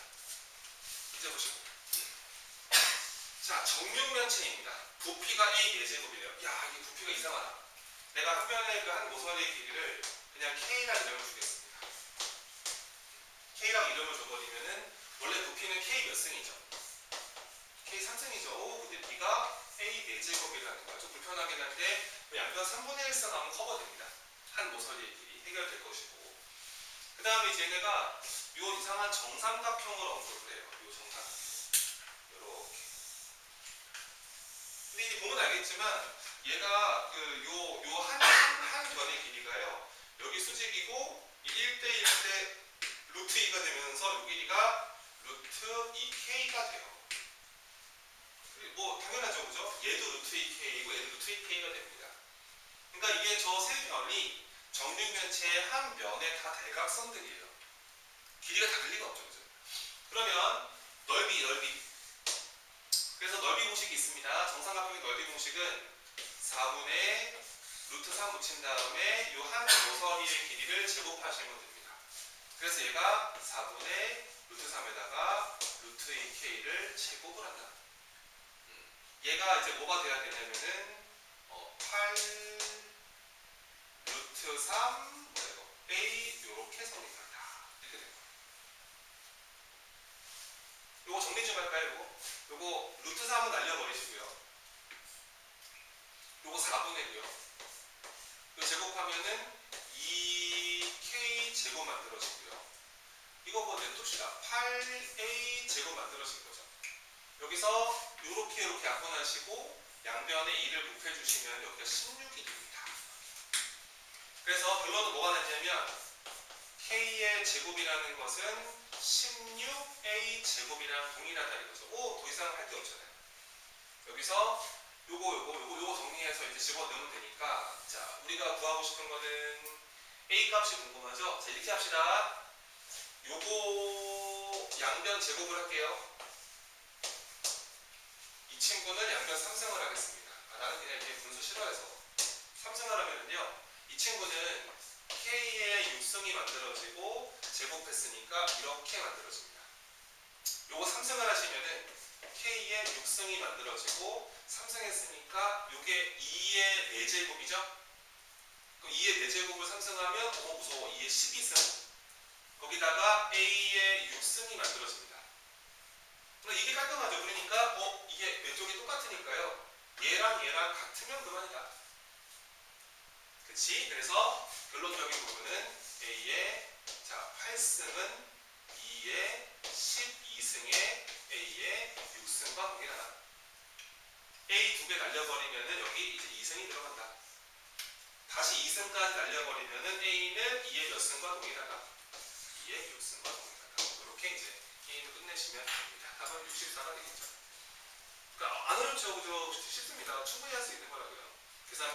이제 보시고. 자 정육면체입니다. 부피가 A 4제곱이래요. 야 이게 부피가 이상하다. 내가 한 변의 그 한 모서리의 길이를 그냥 K라는 이름을 주겠습니다. K라고 이름을 줘버리면은 원래 부피는 K 몇 승이죠? K 3승이죠. 오 근데 B가 A 4제곱이라는 거야. 좀 불편하긴 한데 양변 3분의 1승 하면 커버됩니다. 한 모서리의 길이 해결될 것이고 그 다음에 이제 얘네가 요 이상한 정삼각형을 언급을 해요. 요 정삼각형 요렇게. 근데 이제 보면 알겠지만 얘가 한 변의 길이가요. 여기 수직이고 1대 1대 루트 2가 되면서 요 길이가 루트 2K가 돼요. 뭐 당연하죠. 그죠? 얘도 루트 2K이고 얘도 루트 2K가 됩니다. 그러니까 이게 저 세 변이 정육면체의 한 면에 다 대각선들이에요. 길이가 다를 리가 없죠. 그죠? 그러면 넓이. 그래서 넓이 공식이 있습니다. 정삼각형의 넓이 공식은 4분의 루트 3 붙인 다음에 이 한 모서리의 길이를 제곱하시면 됩니다. 그래서 얘가 4분의 루트 3에다가 루트 2K를 제곱을 한다. 얘가 이제 뭐가 돼야 되냐면은 8 루트 3 A 요렇게 성립한다. 이렇게 됩니다. 요거 정리 좀 할까요? 요거 루트 3은 날려버리시고요. 요거 4분의고요. 요 제곱하면은 2K 제곱 만들어지고요. 이거 뭐 냅둡시다. 8A 제곱 만들어진 거죠. 여기서 요렇게 약분하시고 양변에 2를 곱해주시면 여기가 16이 됩니다. 그래서 결론은 뭐가 났냐면 K의 제곱이라는 것은 16A 제곱이랑 동일하다 이거죠. 오, 더 이상 할 게 없잖아요. 여기서 요거 정리해서 이제 집어넣으면 되니까 자, 우리가 구하고 싶은 거는 A 값이 궁금하죠? 자, 이렇게 합시다. 요거 양변 제곱을 할게요. 이 친구는 양변 3승을 하겠습니다. 나는 그냥 이렇게 분수 싫어해서 3승을 하면은요, 이 친구는 K의 6승이 만들어지고 제곱했으니까 이렇게 만들어집니다. 요거 3승을 하시면은 K의 6승이 만들어지고 3승했으니까 요게 2의 4제곱이죠? 그럼 2의 4제곱을 3승하면 무서워. 2의 12승. 거기다가 A의 6승이 만들어집니다. 그럼 이게 깔끔하죠? 그러니까 이게 왼쪽이 똑같으니까요. 얘랑 얘랑 같으면 그만이다. 그치? 그래서 결론적인 부분은 A의 8승은 2의 12승의 A의 6승과 동일하다. A 2개 날려버리면은 여기 이제 2승이 들어간다. 다시 2승까지 날려버리면은 A는 2의 몇 승과 동일하다. 2의 6승과 동일하다. 이렇게 이제 게임을 끝내시면 됩니다. 답은 64가 되겠죠. 그러니까 안 어렵죠, 그죠? 쉽습니다. 충분히 할 수 있는 거라고요.